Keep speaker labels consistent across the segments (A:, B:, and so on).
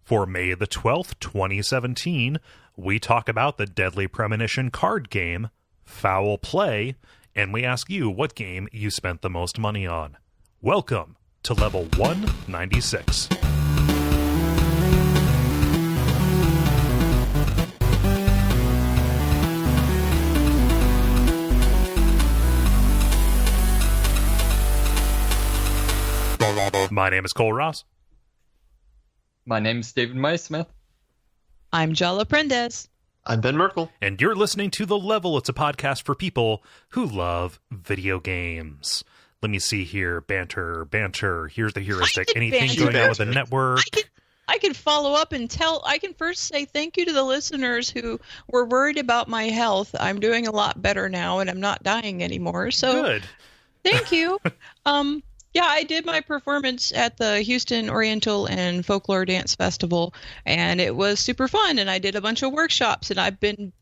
A: For May the 12th, 2017, we talk about the Deadly Premonition card game, Foul Play, and we ask you what game you spent the most money on. Welcome to Level 196. My name is Kole Ross.
B: My name is David Maysmith.
C: I'm Jala Prendes.
D: I'm Ben Merkel.
A: And you're listening to The Level. It's a podcast for people who love video games. Let me see here. Banter. Here's the heuristic. Anything going on with the network?
C: I can follow up and I can first say thank you to the listeners who were worried about my health. I'm doing a lot better now, and I'm not dying anymore. So
A: good.
C: Thank you. Yeah, I did my performance at the Houston Oriental and Folklore Dance Festival, and it was super fun. And I did a bunch of workshops, and I've been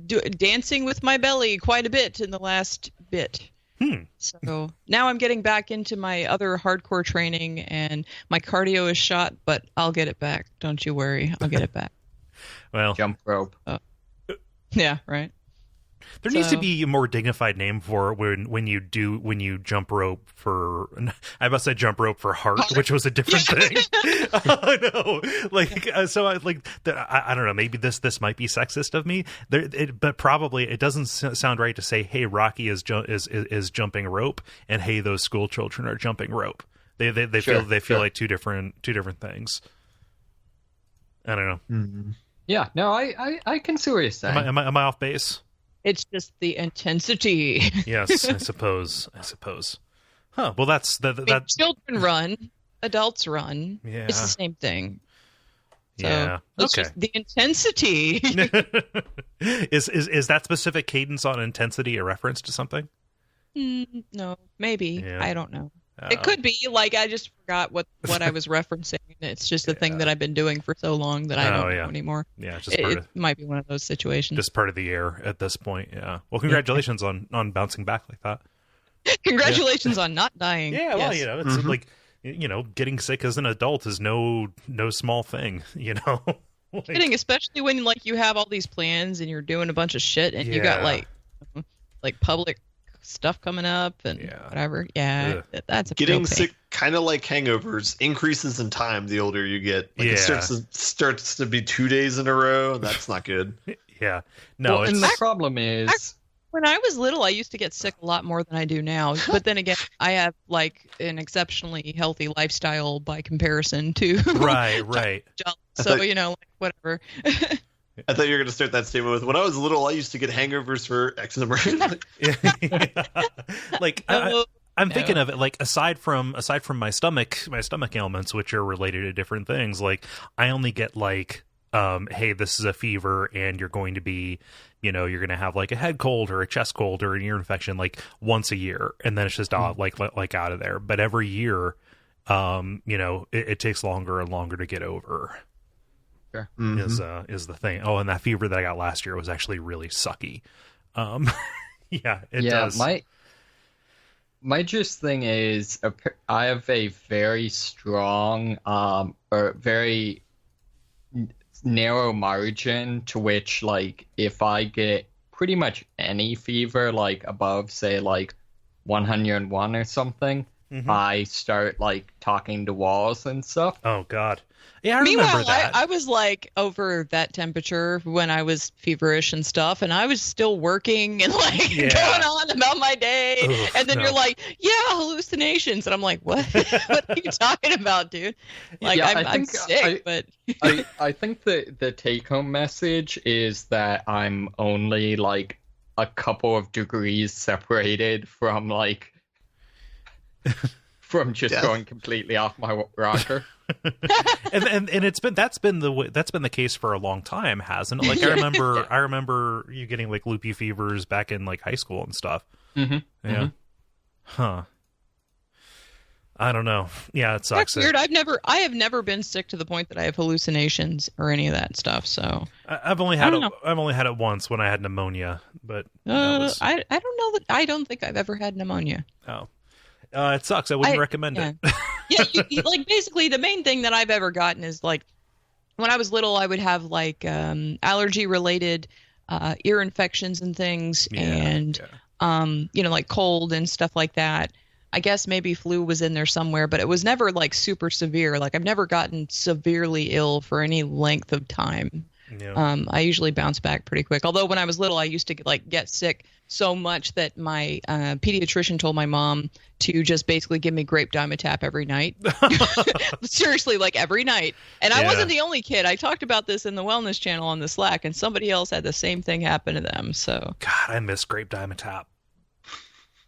C: dancing with my belly quite a bit in the last bit. So now I'm getting back into my other hardcore training, and my cardio is shot, but I'll get it back. Don't you worry. I'll get it back.
A: Well,
B: jump rope.
C: Yeah, right.
A: There needs to be a more dignified name for when you jump rope for. I must say jump rope for heart, which was a different thing. Oh no! I don't know. Maybe this might be sexist of me. But probably it doesn't sound right to say, "Hey, Rocky is jumping rope," and "Hey, those school children are jumping rope." They feel like two different things. I don't know.
B: Mm-hmm. Yeah. No, I can see what you're saying.
A: Am I off base?
C: It's just the intensity.
A: Yes, I suppose. Huh. Well, that's that.
C: Children run, adults run.
A: Yeah.
C: It's the same thing. So
A: yeah.
C: It's
A: Okay.
C: just the intensity.
A: Is that specific cadence on intensity a reference to something?
C: No, maybe.
A: Yeah.
C: I don't know. It could be. Like, I just forgot what I was referencing. It's just a thing that I've been doing for so long that I don't know anymore.
A: Yeah,
C: it might be one of those situations.
A: Just part of the air at this point, yeah. Well, congratulations on bouncing back like that.
C: Congratulations on not dying.
A: Yeah, well, it's like, getting sick as an adult is no small thing,
C: Kidding, especially when, like, you have all these plans and you're doing a bunch of shit and you got, like public stuff coming up and whatever. Yeah, that's a
D: getting sick. Kind of like hangovers, increases in time the older you get. Like it starts to be 2 days in a row. That's not good.
A: Yeah, no.
B: And the problem is,
C: when I was little, I used to get sick a lot more than I do now. But then again, I have like an exceptionally healthy lifestyle by comparison to
A: right.
C: So whatever.
D: I thought you were going to start that statement with, when I was little, I used to get hangovers for X number.
A: Like, I'm thinking of it, like, aside from my stomach ailments, which are related to different things, like, I only get, like, hey, this is a fever, and you're going to be, you're going to have, like, a head cold or a chest cold or an ear infection, like, once a year, and then it's just, like out of there. But every year, it takes longer and longer to get over.
B: Sure.
A: Is the thing. Oh, and that fever that I got last year was actually really sucky. Yeah, it does.
B: My just thing is, I have a very strong or very narrow margin to which, like, if I get pretty much any fever, like above, say, like 101 or something, I start, like, talking to walls and stuff.
A: Oh, God. Yeah, I remember that.
C: I was, like, over that temperature when I was feverish and stuff, and I was still working and, like, going on about my day. Ugh, and then you're like, hallucinations. And I'm like, what? What are you talking about, dude? Like, I'm sick, but...
B: I think the take-home message is that I'm only, like, a couple of degrees separated from, like... from just going completely off my rocker.
A: and that's been the case for a long time, hasn't it? Like, I remember you getting, like, loopy fevers back in, like, high school and stuff. Huh. I don't know. Yeah, it sucks.
C: That's weird. I have never been sick to the point that I have hallucinations or any of that stuff. So
A: I've only had it once when I had pneumonia, but
C: I don't know that. I don't think I've ever had pneumonia.
A: Oh. It sucks. I wouldn't recommend it.
C: Yeah, like, basically the main thing that I've ever gotten is, like, when I was little, I would have like allergy related ear infections and things, and like cold and stuff like that. I guess maybe flu was in there somewhere, but it was never like super severe. Like I've never gotten severely ill for any length of time. Yeah. I usually bounce back pretty quick. Although when I was little, I used to get sick so much that my pediatrician told my mom to just basically give me grape Dimetapp every night. Seriously, like every night. And I wasn't the only kid. I talked about this in the Wellness Channel on the Slack, and somebody else had the same thing happen to them. So
A: God, I miss grape Dimetapp.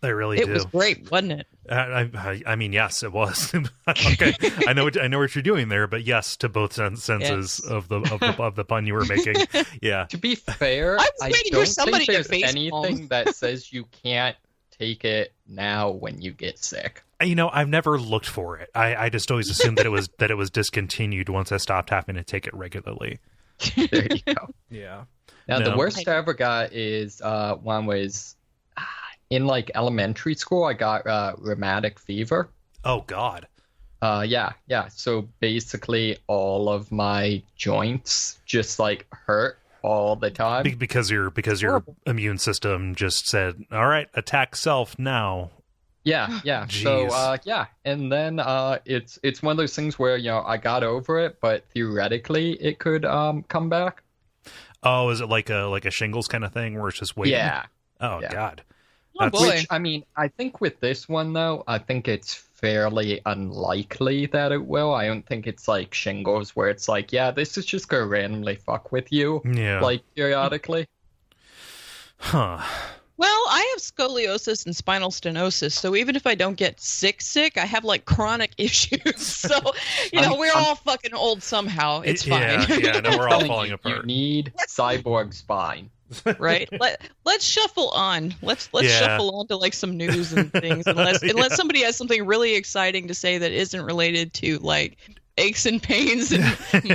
A: I really do.
C: It was great, wasn't it?
A: I mean, yes, it was. Okay, I know what you're doing there, but yes, to both senses of the pun you were making. Yeah.
B: To be fair, I don't think there's anything that says you can't take it now when you get sick.
A: I've never looked for it. I just always assumed that it was discontinued once I stopped having to take it regularly.
B: There you go.
A: Yeah.
B: Now the worst I ever got is one was. In like elementary school, I got rheumatic fever.
A: Oh God.
B: Yeah. So basically, all of my joints just like hurt all the time
A: because your immune system just said, "All right, attack self now."
B: Yeah.
A: Jeez.
B: So and then it's one of those things where I got over it, but theoretically it could come back.
A: Oh, is it like a shingles kind of thing where it's just waiting?
B: Yeah.
A: Oh yeah. God.
B: Which, I mean, I think with this one, though, I think it's fairly unlikely that it will. I don't think it's like shingles where it's like, this is just going to randomly fuck with you, like, periodically.
A: Huh.
C: Well, I have scoliosis and spinal stenosis, so even if I don't get sick, I have, like, chronic issues. So, we're all fucking old somehow. It's fine.
A: Yeah, no, we're all falling apart.
B: You need cyborg spine.
C: Right. Let's shuffle on. Let's shuffle on to like some news and things. Unless somebody has something really exciting to say that isn't related to like aches and pains and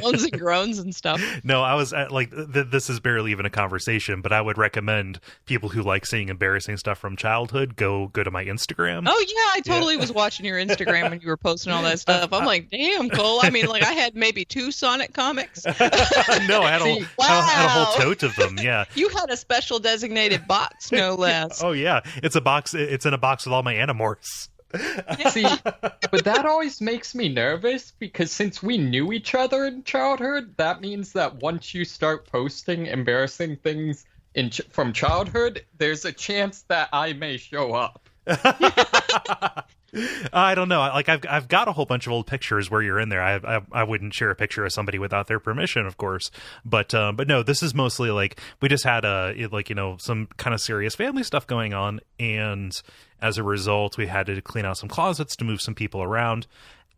C: moans and groans and stuff.
A: No, I was this is barely even a conversation, but I would recommend people who like seeing embarrassing stuff from childhood go to my Instagram.
C: Oh yeah, I totally was watching your Instagram when you were posting all that stuff. I'm like, damn, Kole. I mean, like I had maybe 2 Sonic comics.
A: No, I had a whole tote of them. Yeah,
C: you had a special designated box, no less.
A: Oh yeah, it's a box. It's in a box with all my Animorphs.
B: See, but that always makes me nervous because since we knew each other in childhood, that means that once you start posting embarrassing things from childhood, there's a chance that I may show up.
A: I don't know. Like I've got a whole bunch of old pictures where you're in there. I wouldn't share a picture of somebody without their permission, of course. But no, this is mostly like we just had some kind of serious family stuff going on, and as a result, we had to clean out some closets to move some people around.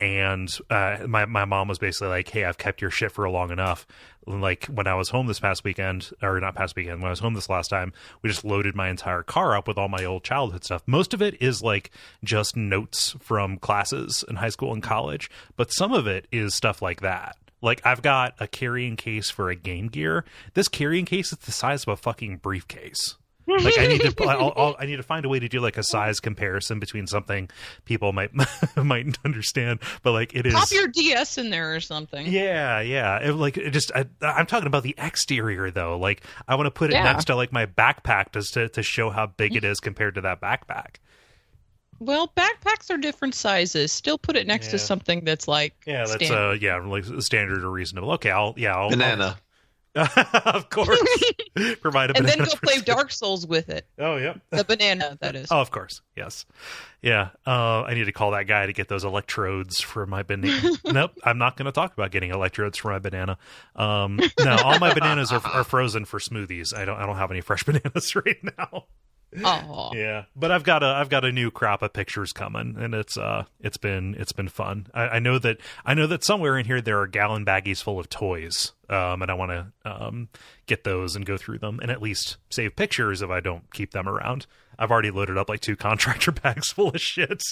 A: And my mom was basically like, "Hey, I've kept your shit for long enough." Like when I was home this past weekend, or not past weekend, when I was home this last time, we just loaded my entire car up with all my old childhood stuff. Most of it is like just notes from classes in high school and college, but some of it is stuff like that. Like I've got a carrying case for a Game Gear. This carrying case is the size of a fucking briefcase. Like I need to find a way to do like a size comparison between something people might understand, but like it is.
C: Pop your DS in there or something.
A: Yeah. I'm talking about the exterior though. Like I want to put it next to like my backpack to show how big it is compared to that backpack.
C: Well, backpacks are different sizes. Still put it next to something that's like
A: standard. Like standard or reasonable. Okay, I'll
D: banana.
A: Of course. Provide a banana.
C: And then go play Dark Souls with it.
A: Oh, yeah.
C: The banana, that is.
A: Oh, of course. Yes. Yeah. I need to call that guy to get those electrodes for my banana. Nope. I'm not going to talk about getting electrodes for my banana. No, all my bananas are frozen for smoothies. I don't have any fresh bananas right now.
C: Oh.
A: Yeah, but I've got a new crop of pictures coming, and it's been fun. I know that somewhere in here there are gallon baggies full of toys, and I want to get those and go through them and at least save pictures if I don't keep them around. I've already loaded up like 2 contractor bags full of shit.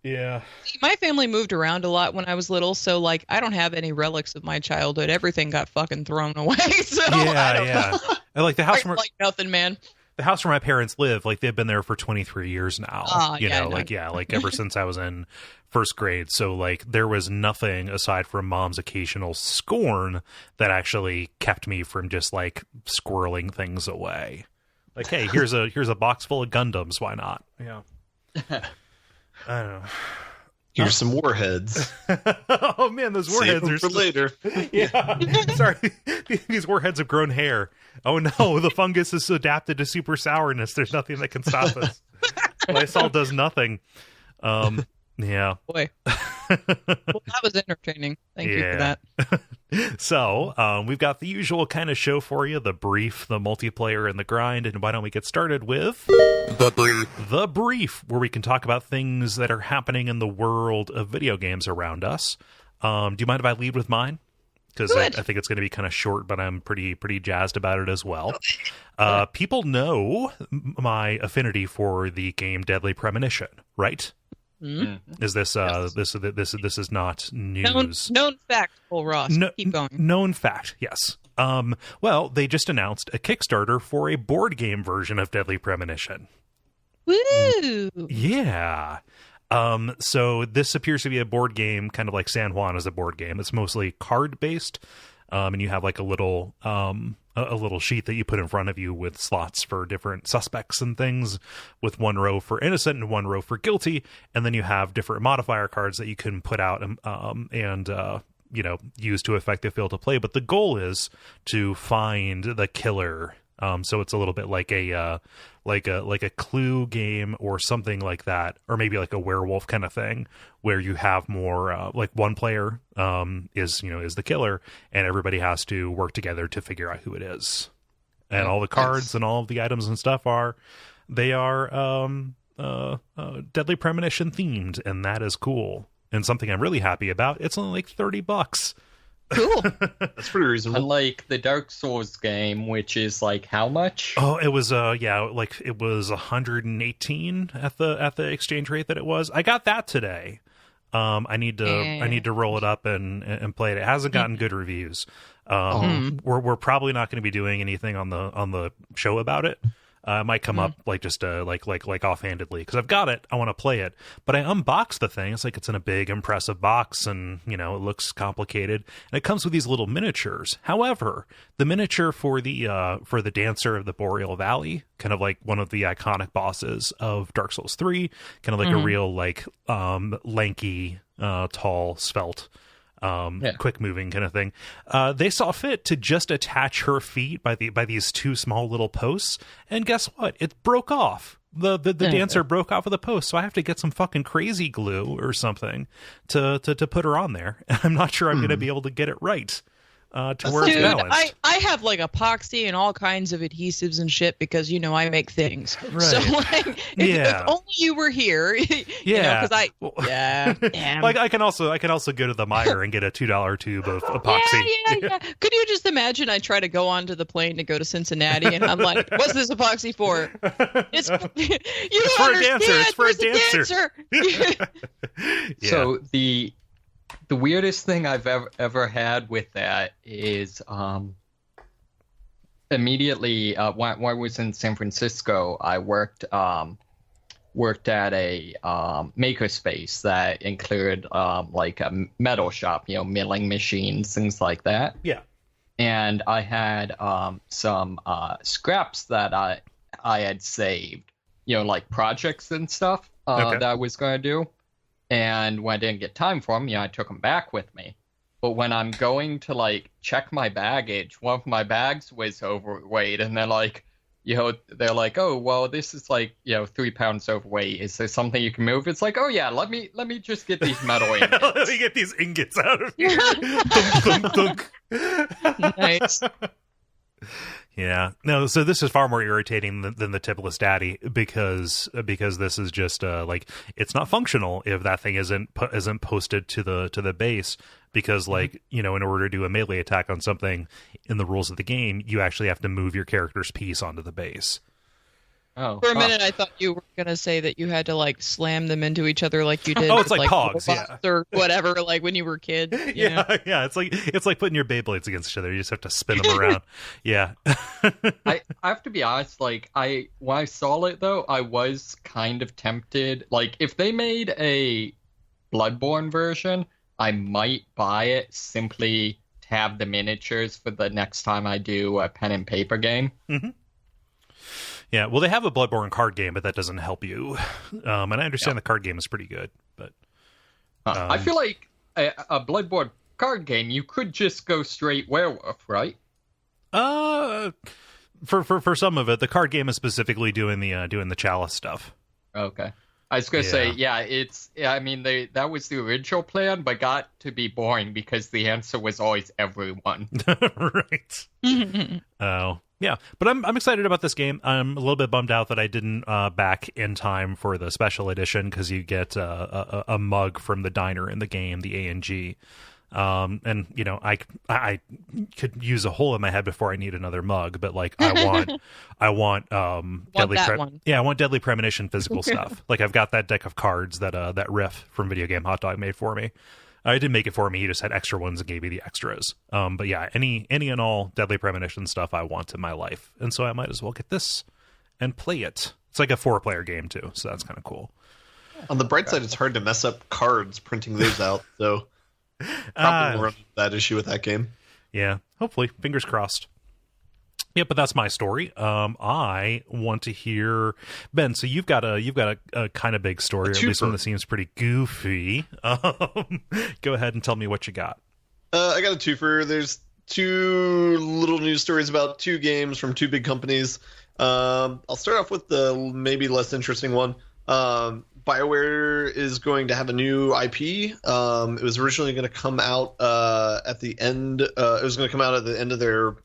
A: Yeah.
C: My family moved around a lot when I was little, so like I don't have any relics of my childhood. Everything got fucking thrown away. So
A: yeah. And like the house
C: like nothing, man.
A: the house where my parents live, like they've been there for 23 years now. Like ever since I was in first grade. So like there was nothing aside from mom's occasional scorn that actually kept me from just like squirreling things away. Like, hey, here's a box full of Gundams. Why not? Yeah. I don't know.
D: Here's some warheads.
A: Oh man, those warheads are
D: for later.
A: Yeah. Sorry, these warheads have grown hair. Oh no, the fungus is adapted to super sourness. There's nothing that can stop us. Lysol does nothing. Yeah.
C: Boy. Well, that was entertaining. Thank you for that.
A: So, we've got the usual kind of show for you, the brief, the multiplayer, and the grind. And why don't we get started with The Brief, where we can talk about things that are happening in the world of video games around us. Do you mind if I lead with mine? Because I think it's going to be kind of short, but I'm pretty jazzed about it as well. People know my affinity for the game Deadly Premonition, right? Mm-hmm. Is this
C: yes.
A: This is not news?
C: Known fact, Paul Ross. Keep going.
A: Known fact, yes. Well, they just announced a Kickstarter for a board game version of Deadly Premonition.
C: Woo!
A: Yeah. So this appears to be a board game, kind of like San Juan is a board game. It's mostly card based, and you have like a little sheet that you put in front of you with slots for different suspects and things, with one row for innocent and one row for guilty, and then you have different modifier cards that you can put out and use to affect the field to play. But the goal is to find the killer. So it's a little bit like a Clue game or something like that, or maybe like a werewolf kind of thing, where you have more like one player is the killer, and everybody has to work together to figure out who it is. And all the cards and all of the items and stuff are Deadly Premonition themed, and that is cool. And something I'm really happy about. It's only like $30.
C: Cool.
D: That's pretty reasonable.
B: Unlike the Dark Souls game, which is like how much?
A: Oh, it was it was 118 at the exchange rate that it was. I got that today. I need to roll it up and play it. It hasn't gotten good reviews. We're probably not going to be doing anything on the show about it. It might come up like just like offhandedly, because I've got it. I want to play it, but I unboxed the thing. It's like it's in a big, impressive box, and it looks complicated. And it comes with these little miniatures. However, the miniature for the Dancer of the Boreal Valley, kind of like one of the iconic bosses of Dark Souls 3, kind of like a real like lanky, tall, svelte. Quick moving kind of thing. They saw fit to just attach her feet by these two small little posts, and guess what? It broke off. The dancer broke off of the post, so I have to get some fucking crazy glue or something to put her on there. And I'm not sure I'm going to be able to get it right. To where it's balanced.
C: I have like epoxy and all kinds of adhesives and shit because I make things.
A: Right.
C: So like, if only you were here. Damn.
A: Like I can also go to the Meijer and get a $2 tube of epoxy.
C: Yeah. Could you just imagine? I try to go onto the plane to go to Cincinnati, and I'm like, "What's this epoxy for?" It's for a dancer.
A: It's for a dancer.
B: So the weirdest thing I've ever had with that is immediately when I was in San Francisco, I worked at a makerspace that included like a metal shop, milling machines, things like that.
A: Yeah.
B: And I had some scraps that I had saved, like projects and stuff that I was going to do. And when I didn't get time for them, I took them back with me. But when I'm going to like check my baggage, one of my bags was overweight, and they're like, oh well, this is like 3 pounds overweight. Is there something you can move? It's like, oh yeah, let me just get these metal ingots.
A: Let me get these ingots out of here. Thunk, thunk, thunk.
C: Nice.
A: Yeah, no. So this is far more irritating than the tipless daddy because this is just like it's not functional if that thing isn't posted to the base, because like in order to do a melee attack on something in the rules of the game, you actually have to move your character's piece onto the base.
B: Oh,
C: For a minute, I thought you were gonna say that you had to like slam them into each other like you did.
A: Oh, it's
C: with,
A: like Pogs,
C: robots or whatever, like when you were a kid. You know?
A: Yeah. It's like putting your Beyblades against each other. You just have to spin them around. Yeah.
B: I have to be honest. Like when I saw it though, I was kind of tempted. Like if they made a Bloodborne version, I might buy it simply to have the miniatures for the next time I do a pen and paper game.
A: Mm-hmm. Yeah, well, they have a Bloodborne card game, but that doesn't help you. And I understand the card game is pretty good, but
B: I feel like a Bloodborne card game, you could just go straight werewolf, right?
A: For some of it, the card game is specifically doing the Jala stuff.
B: Okay. I was gonna say, I mean, that was the original plan, but got to be boring because the answer was always everyone.
A: Right. Oh. Yeah, but I'm excited about this game. I'm a little bit bummed out that I didn't back in time for the special edition because you get a mug from the diner in the game, the A&G. And you know, I could use a hole in my head before I need another mug, but like I want Deadly Premonition physical stuff. Like I've got that deck of cards that Riff from Video Game Hot Dog made for me. I didn't make it for me. He just had extra ones and gave me the extras. But yeah, any and all Deadly Premonition stuff I want in my life, and so I might as well get this and play it. It's like a 4-player game too, so that's kind of cool.
D: On the bright side, it's hard to mess up cards printing those out, so probably won't run into that issue with that game.
A: Yeah, hopefully, fingers crossed. Yeah, but that's my story. I want to hear Ben. So you've got a kind of big story, or at least one that seems pretty goofy. Go ahead and tell me what you got.
D: I got a twofer. There's 2 little news stories about 2 games from 2 big companies. I'll start off with the maybe less interesting one. Bioware is going to have a new IP. It was originally going to come out at the end. It was going to come out at the end of their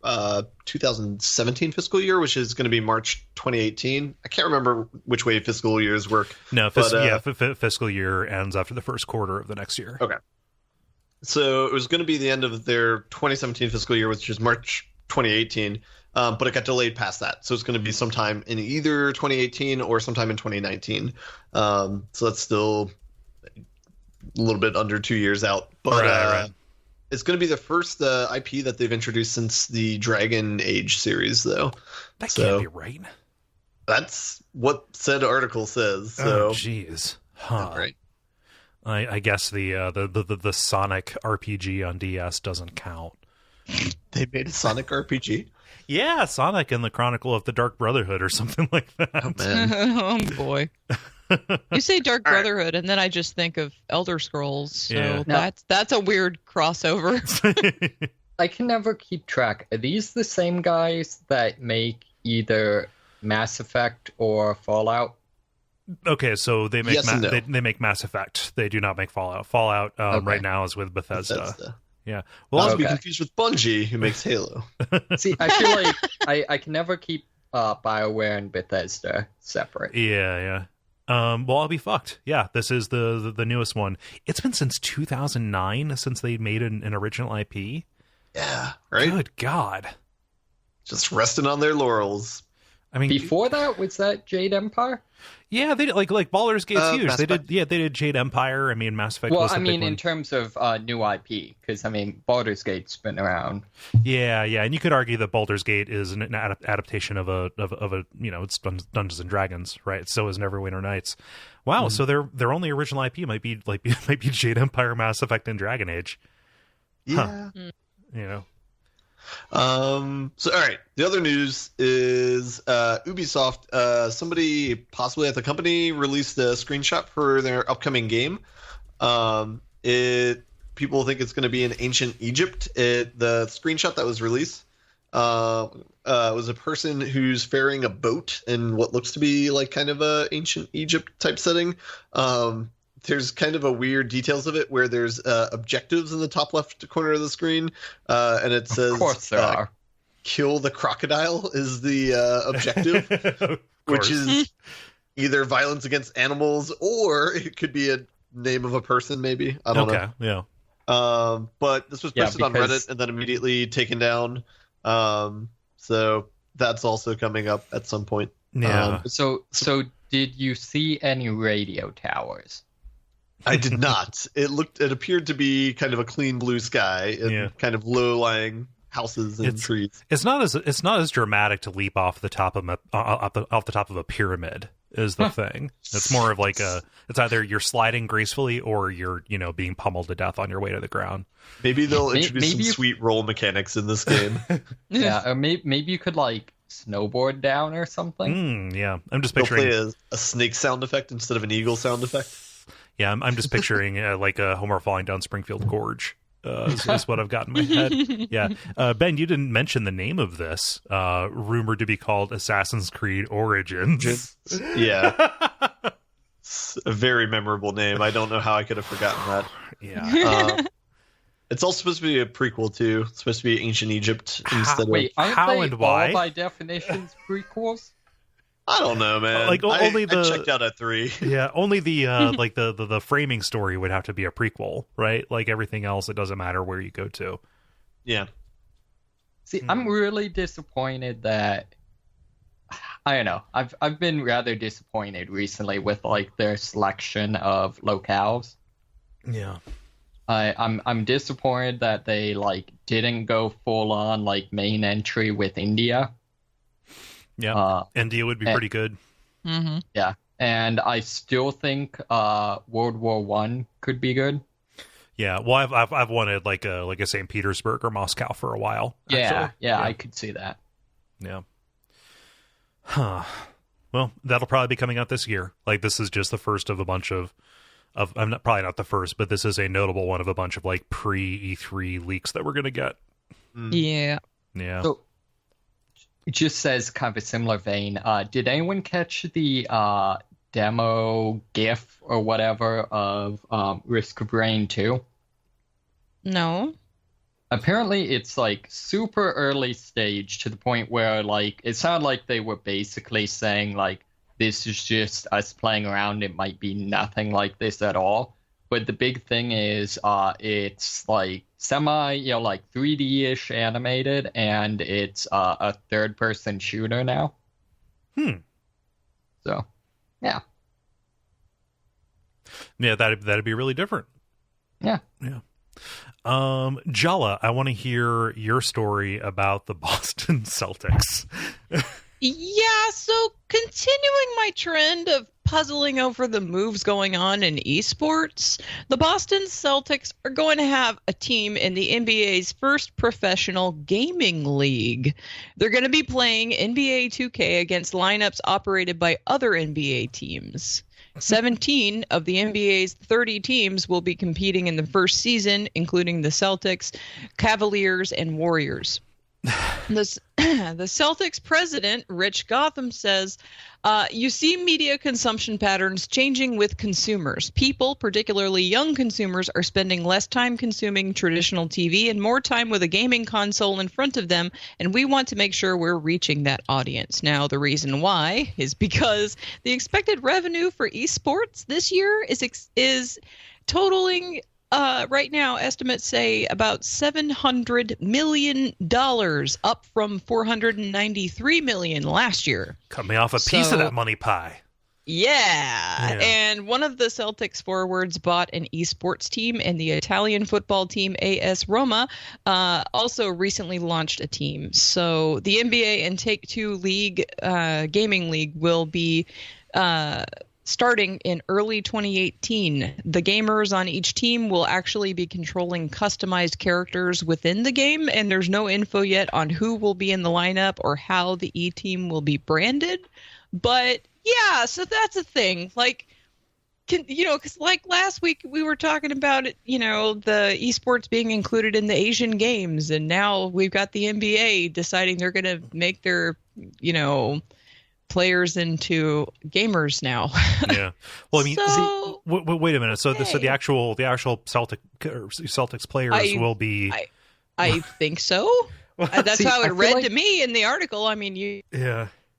D: 2017 fiscal year, which is going to be March 2018. I can't remember which way fiscal years work.
A: No, fiscal year ends after the first quarter of the next year.
D: Okay. So it was going to be the end of their 2017 fiscal year, which is March 2018. But it got delayed past that. So it's going to be sometime in either 2018 or sometime in 2019. So that's still a little bit under 2 years out. But right. It's going to be the first IP that they've introduced since the Dragon Age series, though.
A: That can't be right.
D: That's what said article says. So.
A: Oh, jeez. Huh.
D: Right.
A: I guess the Sonic RPG on DS doesn't count.
D: They made a Sonic RPG?
A: Yeah, Sonic and the Chronicle of the Dark Brotherhood or something like that.
D: Oh, man.
C: Oh, boy. You say Dark Brotherhood, and then I just think of Elder Scrolls. So that's a weird crossover.
B: I can never keep track. Are these the same guys that make either Mass Effect or Fallout?
A: Okay, so they make
D: no.
A: they make Mass Effect. They do not make Fallout. Fallout right now is with Bethesda. Yeah.
D: Well, not to be confused with Bungie, who makes Halo.
B: See, I feel like I can never keep BioWare and Bethesda separate.
A: Yeah. Well, I'll be fucked. Yeah, this is the newest one. It's been since 2009 since they made an original IP.
D: Yeah, right?
A: Good God.
D: Just resting on their laurels.
A: I mean,
B: before that, was that Jade Empire?
A: Yeah, they did, like Baldur's Gate's huge. They did Jade Empire. I mean, Mass Effect.
B: Well, I mean, in terms of new IP, because I mean, Baldur's Gate's been around.
A: Yeah, and you could argue that Baldur's Gate is an adaptation of a it's Dungeons and Dragons, right? So is Neverwinter Nights. Wow, so their only original IP might be Jade Empire, Mass Effect, and Dragon Age.
D: Yeah,
A: So
D: all right, the other news is Ubisoft, somebody possibly at the company released a screenshot for their upcoming game. People think it's going to be in ancient Egypt. The screenshot that was released was a person who's ferrying a boat in what looks to be like kind of a ancient Egypt type setting. There's kind of a weird details of it where there's objectives in the top left corner of the screen, and it says,
B: of course there are.
D: Kill the crocodile is the objective, which is either violence against animals or it could be a name of a person, maybe. I don't know.
A: Yeah.
D: But this was posted on Reddit and then immediately taken down. So that's also coming up at some point.
A: Yeah.
B: So did you see any radio towers?
D: I did not. It appeared to be kind of a clean blue sky and kind of low-lying houses and trees.
A: It's not as dramatic to leap off the top of off the top of a pyramid is the thing. It's more of like it's either you're sliding gracefully or you're being pummeled to death on your way to the ground.
D: Maybe they'll introduce some sweet roll mechanics in this game.
B: Yeah, or maybe you could like snowboard down or something.
A: Yeah, I'm just picturing
D: play a snake sound effect instead of an eagle sound effect.
A: Yeah, I'm just picturing like a Homer falling down Springfield Gorge. Is what I've got in my head. Yeah, Ben, you didn't mention the name of this. Rumored to be called Assassin's Creed Origins.
D: Yeah, it's a very memorable name. I don't know how I could have forgotten that.
A: Yeah.
D: It's also supposed to be a prequel too. It's supposed to be Ancient Egypt instead
B: Wait,
D: of.
B: aren't
A: how
B: they
A: and why?
B: all by definitions prequels?
D: I don't know, man.
A: Like
D: I
A: checked
D: out at 3.
A: Yeah, only the like the framing story would have to be a prequel, right? Like everything else, it doesn't matter where you go to.
D: Yeah.
B: See, I'm really disappointed that I don't know. I've been rather disappointed recently with like their selection of locales.
A: Yeah.
B: I'm disappointed that they like didn't go full on like main entry with India.
A: Yeah, India would be pretty good.
C: Mm-hmm.
B: Yeah, and I still think World War One could be good.
A: Yeah, well, I've wanted like a St. Petersburg or Moscow for a while.
B: Yeah,
A: actually.
B: I could see that.
A: Yeah. Huh. Well, that'll probably be coming out this year. Like this is just the first of a bunch of probably not the first, but this is a notable one of a bunch of like pre-E3 leaks that we're gonna get.
C: Yeah.
A: Yeah.
B: So it just says kind of a similar vein. Did anyone catch the demo GIF or whatever of Risk of Rain 2?
C: No.
B: Apparently it's like super early stage to the point where like it sounded like they were basically saying like this is just us playing around. It might be nothing like this at all. But the big thing is it's like semi, like 3D-ish animated, and it's a third-person shooter now. So, yeah.
A: Yeah, that'd be really different.
B: Yeah.
A: Yeah. Jala, I want to hear your story about the Boston Celtics.
C: Yeah, so continuing my trend of puzzling over the moves going on in eSports, the Boston Celtics are going to have a team in the NBA's first professional gaming league. They're going to be playing NBA 2K against lineups operated by other NBA teams. 17 of the NBA's 30 teams will be competing in the first season, including the Celtics, Cavaliers, and Warriors. The Celtics president, Rich Gotham, says, you see media consumption patterns changing with consumers. People, particularly young consumers, are spending less time consuming traditional TV and more time with a gaming console in front of them, and we want to make sure we're reaching that audience. Now, the reason why is because the expected revenue for esports this year is totaling... right now, estimates say about $700 million, up from $493 million last year.
A: Cut me off a piece of that money pie.
C: Yeah. And one of the Celtics forwards bought an esports team, and the Italian football team AS Roma also recently launched a team. So the NBA and Take-Two League, gaming league, will be... starting in early 2018, the gamers on each team will actually be controlling customized characters within the game, and there's no info yet on who will be in the lineup or how the E-team will be branded. But yeah, so that's a thing. Like, because like last week we were talking about it, the esports being included in the Asian Games, and now we've got the NBA deciding they're going to make their, players into gamers now.
A: Yeah. Well, I mean,
C: so,
A: wait a minute. So the actual Celtics players will be.
C: I think so. That's how it read to me in the article. I mean, you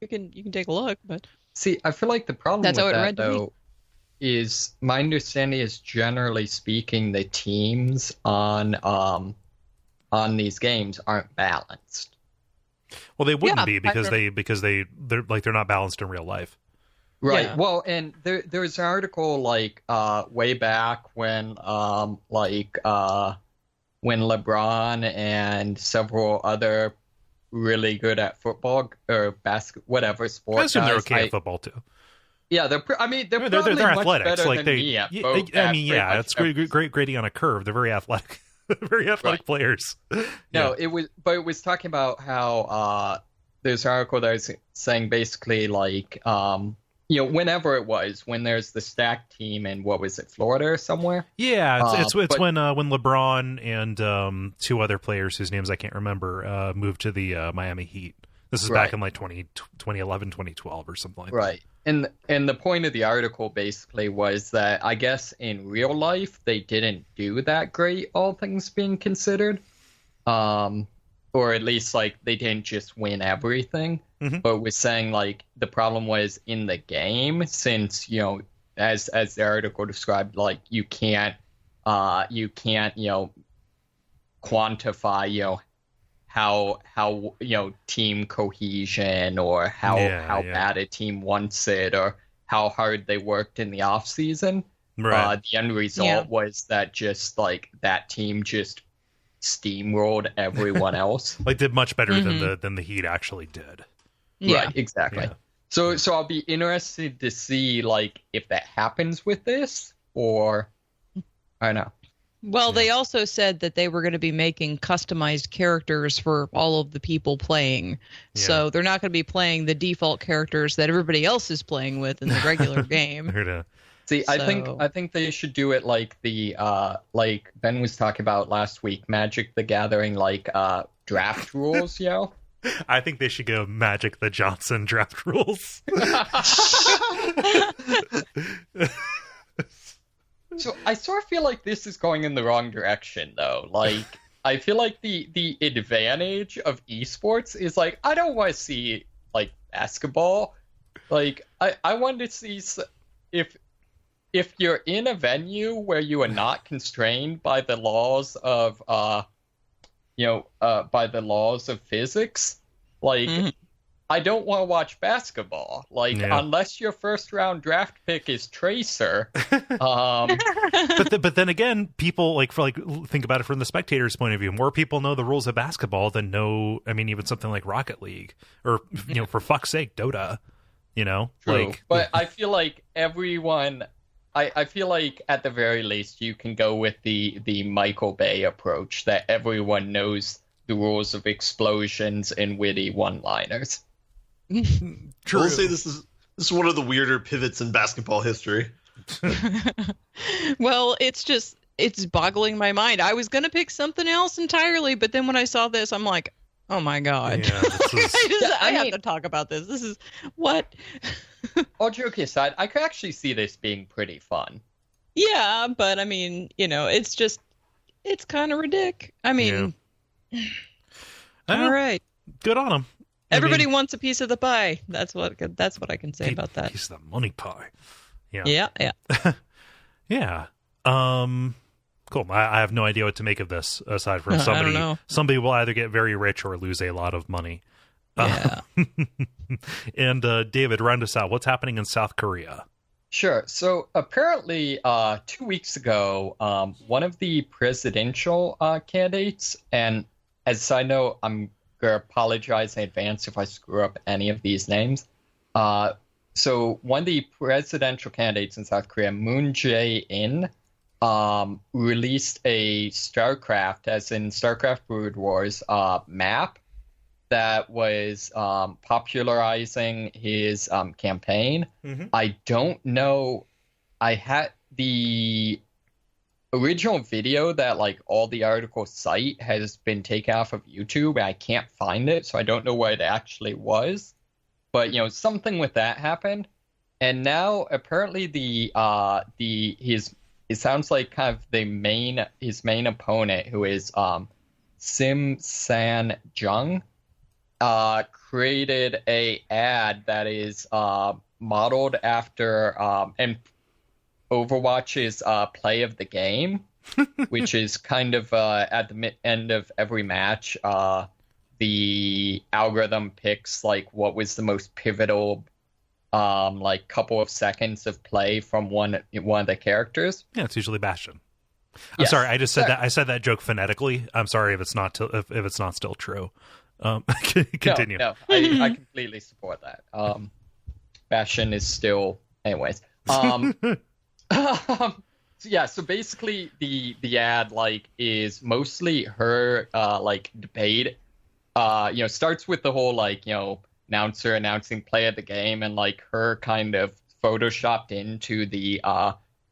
C: can take a look, but
B: I feel like the problem
C: that's
B: with
C: how it
B: that
C: read to me.
B: Is my understanding is generally speaking the teams on these games aren't balanced.
A: Well, they wouldn't
C: Yeah,
A: be because they're not balanced in real life.
B: Right.
C: Yeah.
B: Well, and there's an article like way back when when LeBron and several other really good at football or basket whatever sport
A: I assume they're
B: guys,
A: okay at football too.
B: Yeah, they're probably
A: They're
B: much
A: athletics.
B: better
A: Like
B: than
A: they,
B: me at
A: yeah,
B: both.
A: I mean, yeah, it's great grading on a curve. They're very athletic, very athletic
B: Right.
A: players.
B: No, it was talking about how there's an article that was saying basically like whenever it was when there's the stacked team in what was it, Florida or somewhere?
A: Yeah, it's
B: but-
A: when LeBron and two other players whose names I can't remember moved to the Miami Heat. This is back in like 2011, 2012 or something like that.
B: Right. And the point of the article basically was that I guess in real life they didn't do that great, all things being considered. Or at least like they didn't just win everything.
A: Mm-hmm.
B: But was saying like the problem was in the game, since as the article described, like you can't quantify how team cohesion or how bad a team wants it or how hard they worked in the off season.
A: Right.
B: The end result was that just like that team just steamrolled everyone else.
A: Like did much better than the Heat actually did.
C: Yeah.
B: Right, exactly.
A: Yeah.
B: So I'll be interested to see like if that happens with this or I don't know.
C: Well, they also said that they were going to be making customized characters for all of the people playing.
A: Yeah.
C: So they're not going to be playing the default characters that everybody else is playing with in the regular game.
B: See,
C: So-
B: I think they should do it like the like Ben was talking about last week, Magic the Gathering, like draft rules,
A: I think they should go Magic the Johnson draft rules.
B: So I sort of feel like this is going in the wrong direction, though. Like, I feel like the advantage of esports is like I don't want to see like basketball. Like I want to see if you're in a venue where you are not constrained by the laws of physics, like.
C: Mhm.
B: I don't want to watch basketball. Like, unless your first round draft pick is Tracer.
A: But then again, people think about it from the spectator's point of view. More people know the rules of basketball than know. I mean, even something like Rocket League or for fuck's sake, Dota.
B: True.
A: Like.
B: But I feel like everyone. I feel like at the very least you can go with the Michael Bay approach that everyone knows the rules of explosions and witty one-liners.
A: True.
D: I'll say this is one of the weirder pivots in basketball history.
C: Well, it's boggling my mind. I was going to pick something else entirely, but then when I saw this, I'm like, oh my God.
A: Yeah, this is...
C: I have to talk about this. This is what?
B: All joking aside, I could actually see this being pretty fun.
C: Yeah, but I mean, it's kind of ridiculous. I mean, all right.
A: Good on them.
C: Everybody wants a piece of the pie. That's what I can say about that.
A: Piece of the money pie.
C: Yeah.
A: Yeah. Cool. I have no idea what to make of this aside from
C: I don't know.
A: somebody will either get very rich or lose a lot of money.
C: Yeah.
A: And David, round us out. What's happening in South Korea?
B: Sure. So apparently 2 weeks ago, one of the presidential candidates, and as a side note, I'm going to apologize in advance if I screw up any of these names. So one of the presidential candidates in South Korea, Moon Jae-in, released a StarCraft, as in StarCraft Brood Wars, map that was popularizing his campaign.
A: Mm-hmm.
B: I don't know. I had the original video that like all the articles cite has been taken off of YouTube. I can't find it, so I don't know what it actually was. But something with that happened, and now apparently it sounds like kind of his main opponent, who is Sim San Jung, created a ad that is modeled after and Overwatch's play of the game, which is kind of at the end of every match, the algorithm picks like what was the most pivotal like couple of seconds of play from one of the characters.
A: Yeah, it's usually Bastion. I'm
B: Yes.
A: sorry, I just said that. I said that joke phonetically. I'm sorry if it's not if it's not still true. Continue.
B: No, I completely support that. Bastion is still, anyways. So basically the ad like is mostly her like debate. Starts with the whole like, announcer announcing play of the game and like her kind of photoshopped into the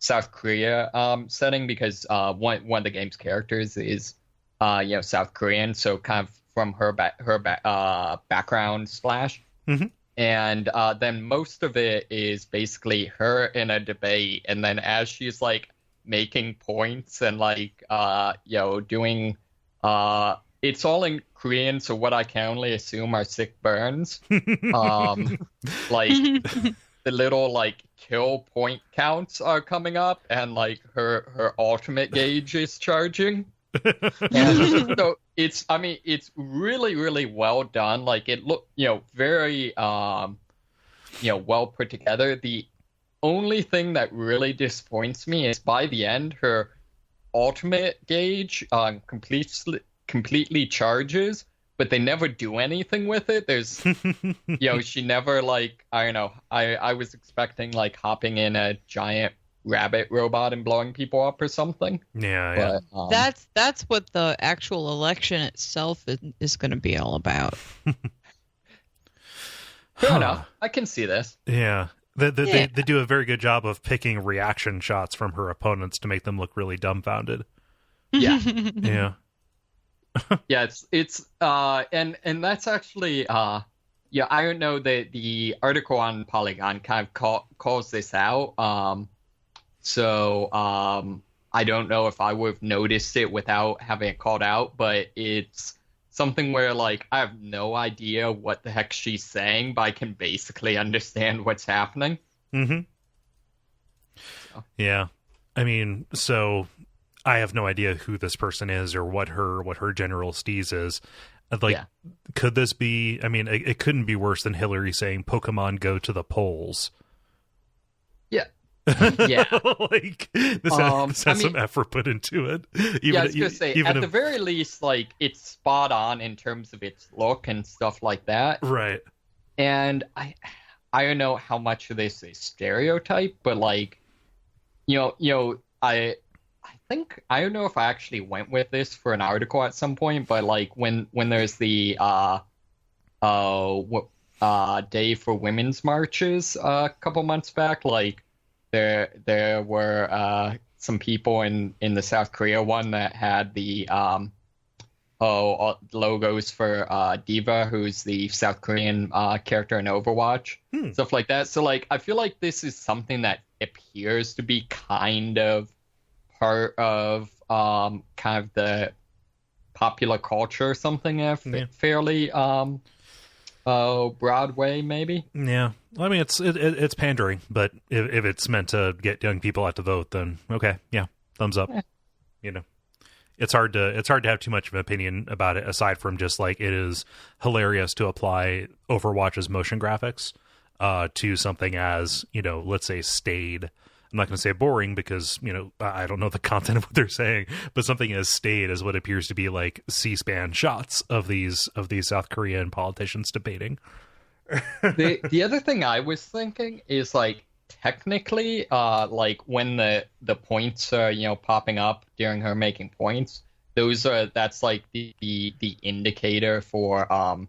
B: South Korea setting because one of the game's characters is South Korean, so kind of from her background slash.
A: Mm-hmm.
B: And then most of it is basically her in a debate, and then as she's like making points and like doing it's all in Korean, so what I can only assume are sick burns. Like the little like kill point counts are coming up, and like her ultimate gauge is charging. And so it's really, really well done. Like it looked, very, well put together. The only thing that really disappoints me is by the end, her ultimate gauge completely charges, but they never do anything with it. There's, she never like, I don't know. I was expecting like hopping in a giant rabbit robot and blowing people up or something.
A: Yeah.
C: That's what the actual election itself is going to be all about.
B: Fair enough. I can see this.
A: Yeah. They do a very good job of picking reaction shots from her opponents to make them look really dumbfounded.
B: Yeah.
A: Yeah.
B: Yeah, it's and that's actually I don't know, the article on Polygon kind of calls this out. So I don't know if I would have noticed it without having it called out, but it's something where like I have no idea what the heck she's saying, but I can basically understand what's happening.
A: Mm-hmm. So. Yeah. I mean, so I have no idea who this person is or what her general steez is. Like, Could this be? I mean, it couldn't be worse than Hillary saying "Pokemon go to the polls."
B: Yeah. Yeah.
A: Like this has some effort put into it.
B: I was gonna say, at the very least, like it's spot on in terms of its look and stuff like that.
A: Right.
B: And I don't know how much of this is stereotype, but like, I think I don't know if I actually went with this for an article at some point, but like when there's the day for women's marches a couple months back, like there were some people in the South Korea one that had the logos for Diva, who's the South Korean character in Overwatch, stuff like that. So like I feel like this is something that appears to be kind of part of kind of the popular culture or something, fairly Broadway maybe.
A: Yeah, I mean it's pandering, but if it's meant to get young people out to vote, then okay, yeah, thumbs up. Yeah. It's hard to have too much of an opinion about it aside from just like it is hilarious to apply Overwatch's motion graphics to something as, let's say staid. I'm not going to say boring because, I don't know the content of what they're saying, but something as staid as what appears to be like C-SPAN shots of these South Korean politicians debating.
B: The other thing I was thinking is like technically, like when the points are popping up during her making points, that's like the indicator for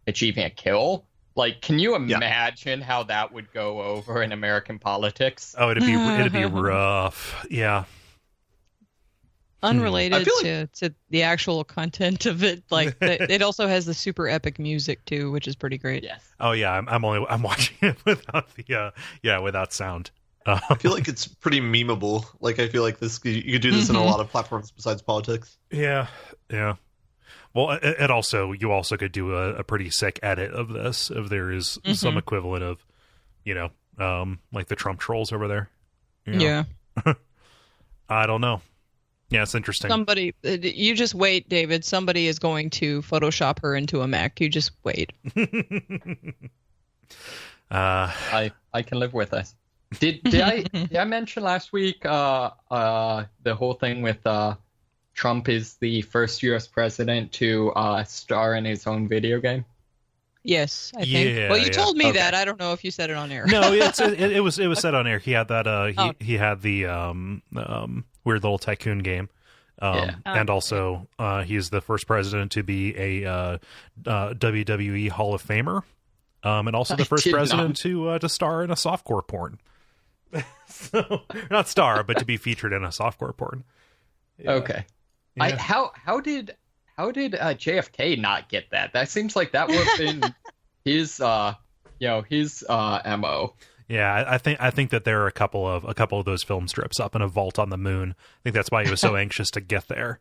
B: achieving a kill. Like, can you imagine how that would go over in American politics?
A: Oh, it'd be rough. Yeah.
C: Unrelated to the actual content of it, like it also has the super epic music too, which is pretty great.
B: Yes.
A: Oh yeah, I'm watching it without without sound.
D: I feel like it's pretty memeable. Like I feel like you could do this in a lot of platforms besides politics.
A: Yeah. Well, you also could do a pretty sick edit of this if there is some equivalent of, like the Trump trolls over there.
C: Yeah.
A: I don't know. Yeah, it's interesting.
C: Somebody, you just wait, David. Somebody is going to Photoshop her into a mech. You just wait.
B: I can live with this. Did I mention last week the whole thing with Trump is the first U.S. president to star in his own video game?
C: Yes, I think.
A: Yeah,
C: well, you told me
B: Okay.
C: that. I don't know if you said it on air.
A: No, it was said on air. He had that. He had the weird little tycoon game. And also he's the first president to be a WWE Hall of Famer, and also the first president to star in a softcore porn. So not star, but to be featured in a softcore porn. Yeah.
B: Okay.
A: Yeah.
B: How did JFK not get that? That seems like that would have been his MO.
A: Yeah, I think that there are a couple of those film strips up in a vault on the moon. I think that's why he was so anxious to get there.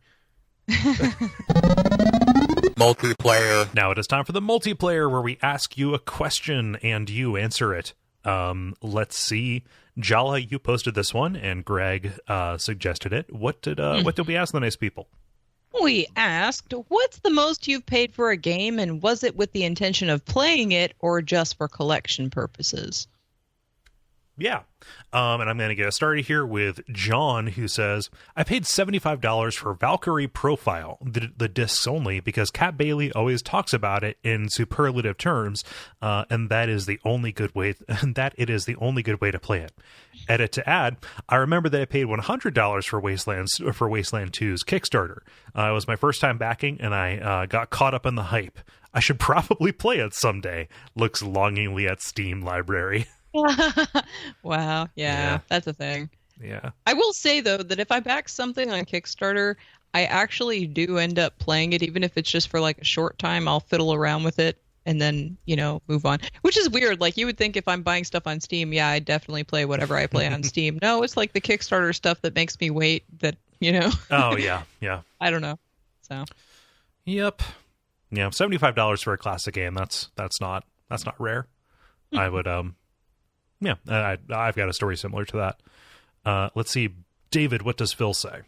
A: Multiplayer. Now it is time for the multiplayer, where we ask you a question and you answer it. Let's see. Jala, you posted this one, and Greg suggested it. What did we ask the nice people?
C: We asked, what's the most you've paid for a game, and was it with the intention of playing it or just for collection purposes?
A: Yeah. And I'm going to get us started here with John, who says, I paid $75 for Valkyrie Profile, the discs only, because Kat Bailey always talks about it in superlative terms, and that is the only good way, that it is the only good way to play it. Edit to add, I remember that I paid $100 for Wasteland 2's Kickstarter. It was my first time backing, and I got caught up in the hype. I should probably play it someday. Looks longingly at Steam library.
C: Wow, yeah, that's a thing.
A: Yeah.
C: I will say, though, that if I back something on Kickstarter, I actually do end up playing it, even if it's just for like a short time. I'll fiddle around with it and then, move on. Which is weird. Like, you would think if I'm buying stuff on Steam, yeah, I definitely play whatever I play on Steam. No, it's like the Kickstarter stuff that makes me wait that,
A: Oh, yeah, yeah.
C: I don't know. So.
A: Yep. Yeah, $75 for a classic game, that's not rare. I would, yeah, I've got a story similar to that. Let's see. David, what does Phil say?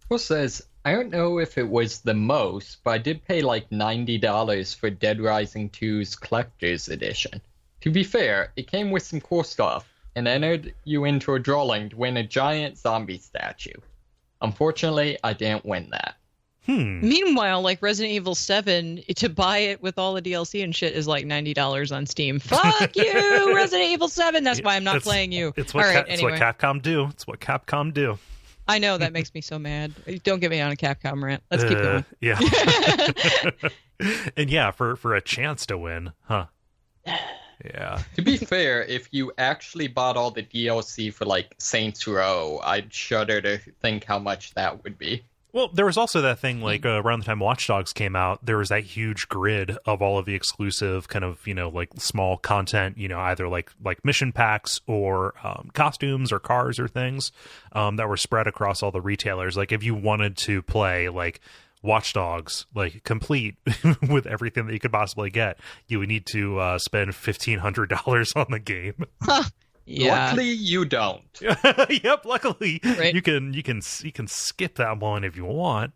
B: Phil says, I don't know if it was the most, but I did pay like $90 for Dead Rising 2's Collector's Edition. To be fair, it came with some cool stuff, and entered you into a drawing to win a giant zombie statue. Unfortunately, I didn't win that.
C: Meanwhile, like Resident Evil 7, to buy it with all the DLC and shit is like $90 on Steam. Fuck you, Resident Evil 7. That's why I'm not playing you.
A: It's what,
C: anyway.
A: It's what Capcom do. It's what Capcom do.
C: I know, that makes me so mad. Don't get me on a Capcom rant. Let's keep going.
A: Yeah. And yeah, for a chance to win, huh? Yeah.
B: To be fair, if you actually bought all the DLC for like Saints Row, I'd shudder to think how much that would be.
A: Well, there was also that thing, like, around the time Watch Dogs came out, there was that huge grid of all of the exclusive kind of, like, small content, either like mission packs or costumes or cars or things that were spread across all the retailers. Like, if you wanted to play, like, Watch Dogs, like, complete with everything that you could possibly get, you would need to spend $1,500 on the game.
C: Yeah.
B: Luckily, you don't.
A: Yep. Luckily,
C: right.
A: you can skip that one if you want.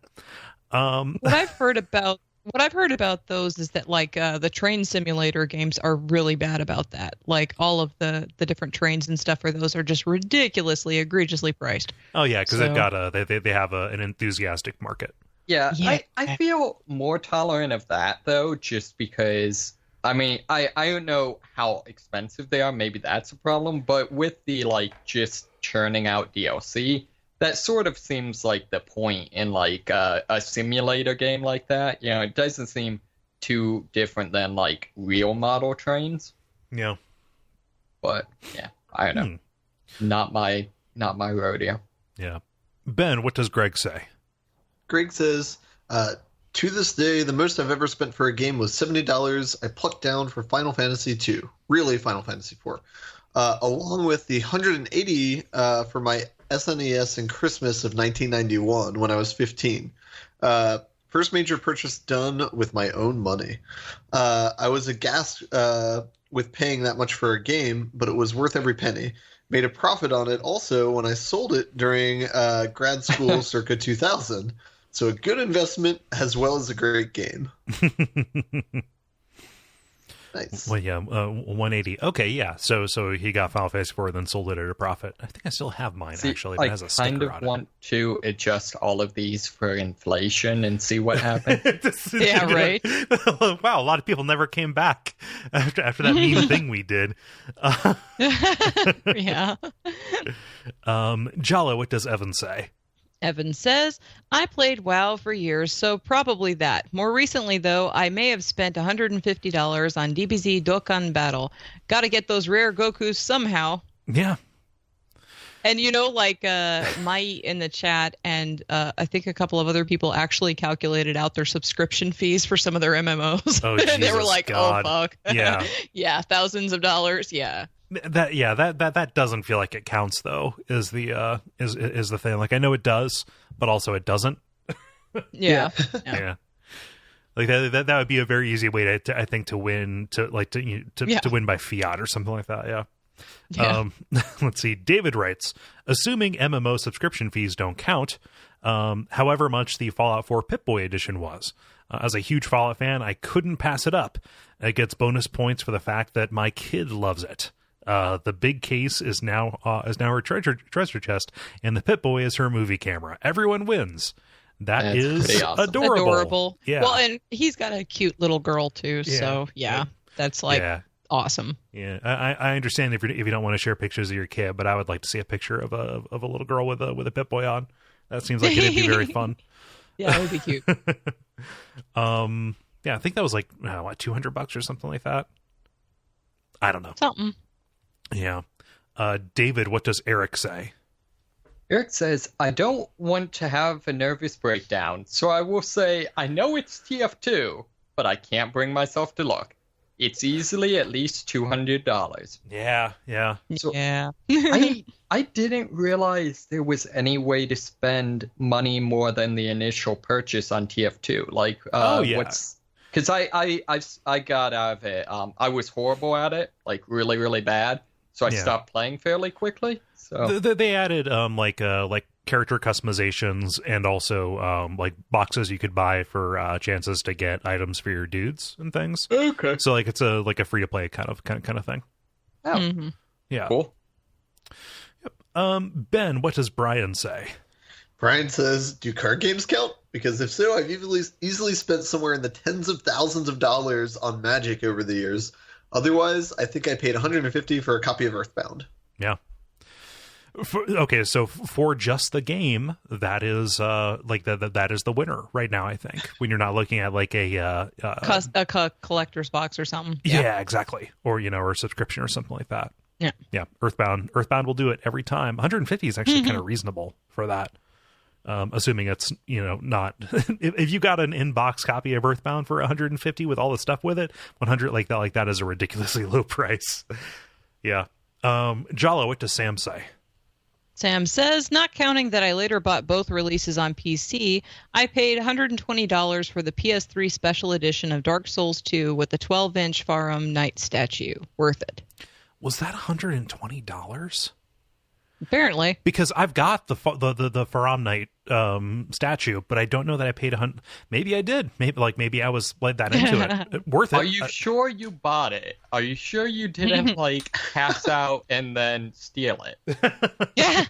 C: What I've heard about those is that like the train simulator games are really bad about that. Like all of the different trains and stuff for those are just ridiculously, egregiously priced.
A: Oh yeah, because they've got they have an enthusiastic market.
B: Yeah. I feel more tolerant of that though, just because. I mean, I don't know how expensive they are. Maybe that's a problem. But with the, like, just churning out DLC, that sort of seems like the point in, like, a simulator game like that. It doesn't seem too different than, like, real model trains.
A: Yeah.
B: But, yeah, I don't know. Not my rodeo.
A: Yeah. Ben, what does Greg say?
D: Greg says, to this day, the most I've ever spent for a game was $70 I plucked down for Final Fantasy II. Really, Final Fantasy IV. Along with the $180 for my SNES in Christmas of 1991 when I was 15. First major purchase done with my own money. I was aghast with paying that much for a game, but it was worth every penny. Made a profit on it also when I sold it during grad school circa 2000. So a good investment as well as a great game. Nice.
A: Well, yeah, 180. Okay, yeah. So he got Final Fantasy 4 and then sold it at a profit. I think I still have mine, actually. It has a sticker on it.
B: I kind of want to adjust all of these for inflation and see what happens.
C: Yeah, right?
A: Wow, a lot of people never came back after that mean thing we did.
C: Yeah.
A: Jala, what does Evan say?
C: Evan says, I played WoW for years, so probably that. More recently, though, I may have spent $150 on DBZ Dokkan Battle. Gotta get those rare Gokus somehow.
A: Yeah.
C: And Mai in the chat and I think a couple of other people actually calculated out their subscription fees for some of their MMOs.
A: Oh,
C: and they were like,
A: God.
C: oh, fuck.
A: Yeah.
C: Yeah, thousands of dollars. Yeah.
A: That doesnthat doesn't feel like it counts though. Is the thing. Like I know it does, but also it doesn't.
C: Yeah.
A: Yeah. Like that would be a very easy way to I think to win to win by fiat or something like that. Yeah. Let's see. David writes, assuming MMO subscription fees don't count, however much the Fallout 4 Pip-Boy edition was. As a huge Fallout fan, I couldn't pass it up. It gets bonus points for the fact that my kid loves it. The big case is now her treasure chest, and the Pip-Boy is her movie camera. Everyone wins. That's
B: awesome.
C: Adorable.
A: Yeah.
C: Well, and he's got a cute little girl too. So that's awesome.
A: Yeah, I understand if you don't want to share pictures of your kid, but I would like to see a picture of a little girl with a Pip-Boy on. That seems like it'd be very fun.
C: Yeah, it would be cute.
A: Yeah, I think that was like $200 or something like that. I don't know.
C: Something.
A: Yeah. David, what does Eric say?
B: Eric says, I don't want to have a nervous breakdown, so I will say I know it's TF2, but I can't bring myself to look. It's easily at least $200.
A: Yeah.
B: So
C: yeah.
B: I didn't realize there was any way to spend money more than the initial purchase on TF2. Like, because I got out of it. I was horrible at it, like really, really bad. So I stopped playing fairly quickly. So
A: they added like character customizations and also like boxes you could buy for chances to get items for your dudes and things.
B: Okay.
A: So like it's a free to play kind of thing.
B: Oh.
C: Mm-hmm.
A: Yeah.
B: Cool.
A: Yep. Ben, what does Brian say?
D: Brian says, do card games count? Because if so, I've easily spent somewhere in the tens of thousands of dollars on Magic over the years. Otherwise, I think I paid $150 for a copy of Earthbound.
A: Yeah. So for just the game, that is that is the winner right now. I think when you're not looking at like a
C: collector's box or something.
A: Yeah, exactly. Or or a subscription or something like that.
C: Yeah.
A: Earthbound will do it every time. 150 is actually kind of reasonable for that. Assuming it's not if you got an in-box copy of Earthbound for 150 with all the stuff with it, 100 like that is a ridiculously low price. Yeah. Jala, what does Sam say?
C: Sam says, not counting that I later bought both releases on PC, I paid $120 for the PS3 special edition of Dark Souls 2 with the 12-inch Farum Knight statue. Worth it.
A: Was that $120?
C: Apparently,
A: because I've got the Farum Knight statue, but I don't know that I paid $100. Maybe I did. Maybe I was led that into it. Worth it.
B: Are you sure you bought it? Are you sure you didn't pass out and then steal it?
C: Yeah.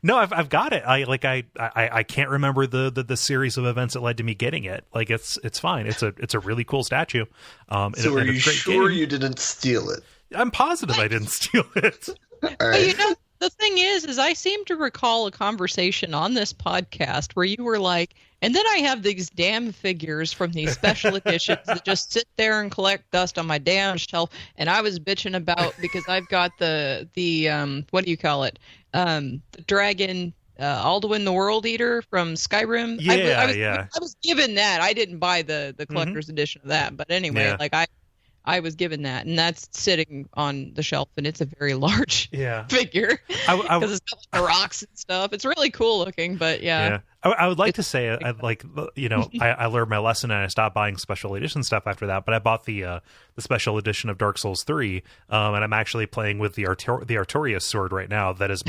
A: No, I've got it. I can't remember the series of events that led to me getting it. Like it's fine. It's a really cool statue.
D: So are you sure you didn't steal it?
A: I'm positive I didn't steal it.
D: All right.
C: But the thing is I seem to recall a conversation on this podcast where you were like, and then I have these damn figures from these special editions that just sit there and collect dust on my damn shelf. And I was bitching about because I've got the what do you call it? The dragon, Alduin the World Eater from Skyrim.
A: Yeah,
C: I was given that. I didn't buy the collector's edition of that. But anyway, I was given that, and that's sitting on the shelf, and it's a very large figure because it's got like the rocks and stuff. It's really cool looking, but yeah.
A: I would like to say I learned my lesson and I stopped buying special edition stuff after that. But I bought the special edition of Dark Souls 3, and I'm actually playing with the Artorias sword right now. That is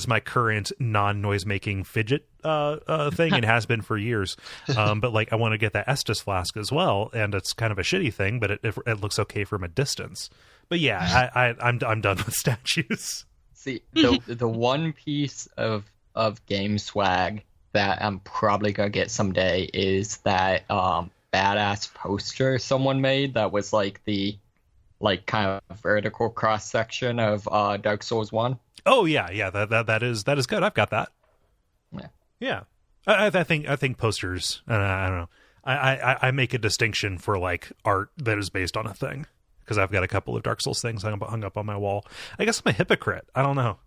A: my current non-noise making fidget thing, and has been for years. But like I want to get that Estus flask as well, and it's kind of a shitty thing, but it looks okay from a distance. But yeah, I'm done with statues.
B: See, the one piece of game swag that I'm probably gonna get someday is that badass poster someone made that was like the kind of vertical cross section of Dark Souls 1.
A: Oh yeah, that is good. I've got that. Yeah. I think posters. I don't know. I make a distinction for like art that is based on a thing, because I've got a couple of Dark Souls things hung up on my wall. I guess I'm a hypocrite. I don't know.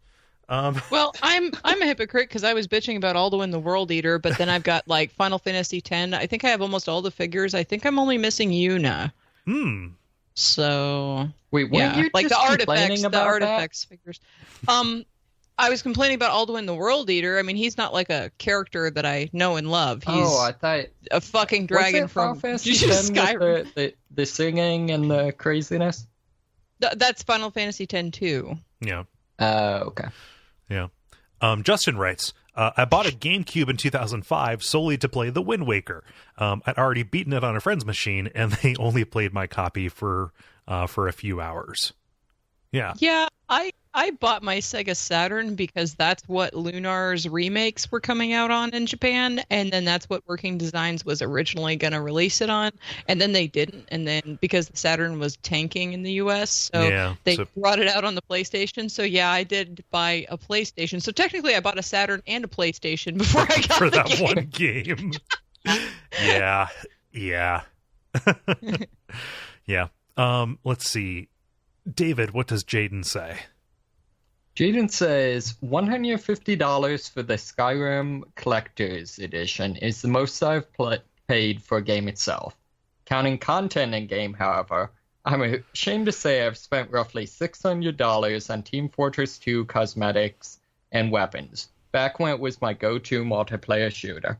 C: Well, I'm a hypocrite because I was bitching about Alduin the World Eater, but then I've got like Final Fantasy X. I think I have almost all the figures. I think I'm only missing Yuna. So
B: wait, weren't you
C: like
B: just
C: the
B: complaining about
C: artifacts figures. I was complaining about Alduin the World Eater. I mean, he's not like a character that I know and love. He's
B: I thought
C: a fucking dragon from
B: Skyrim. The singing and the craziness.
C: That's Final Fantasy X too.
A: Yeah.
B: Okay.
A: Yeah. Justin writes, I bought a GameCube in 2005 solely to play The Wind Waker. I'd already beaten it on a friend's machine, and they only played my copy for a few hours. Yeah.
C: Yeah, I bought my Sega Saturn because that's what Lunar's remakes were coming out on in Japan, and then that's what Working Designs was originally going to release it on, and then they didn't, and then because the Saturn was tanking in the US, so they brought it out on the PlayStation. So yeah, I did buy a PlayStation. So technically I bought a Saturn and a PlayStation before I got
A: for
C: the
A: that
C: game.
A: One game. Yeah. Yeah. Let's see. David, what does Jaden say?
B: Jaden says $150 for the Skyrim Collector's Edition is the most I've paid for a game itself. Counting content in game, however, I'm ashamed to say I've spent roughly $600 on Team Fortress 2 cosmetics and weapons, back when it was my go-to multiplayer shooter.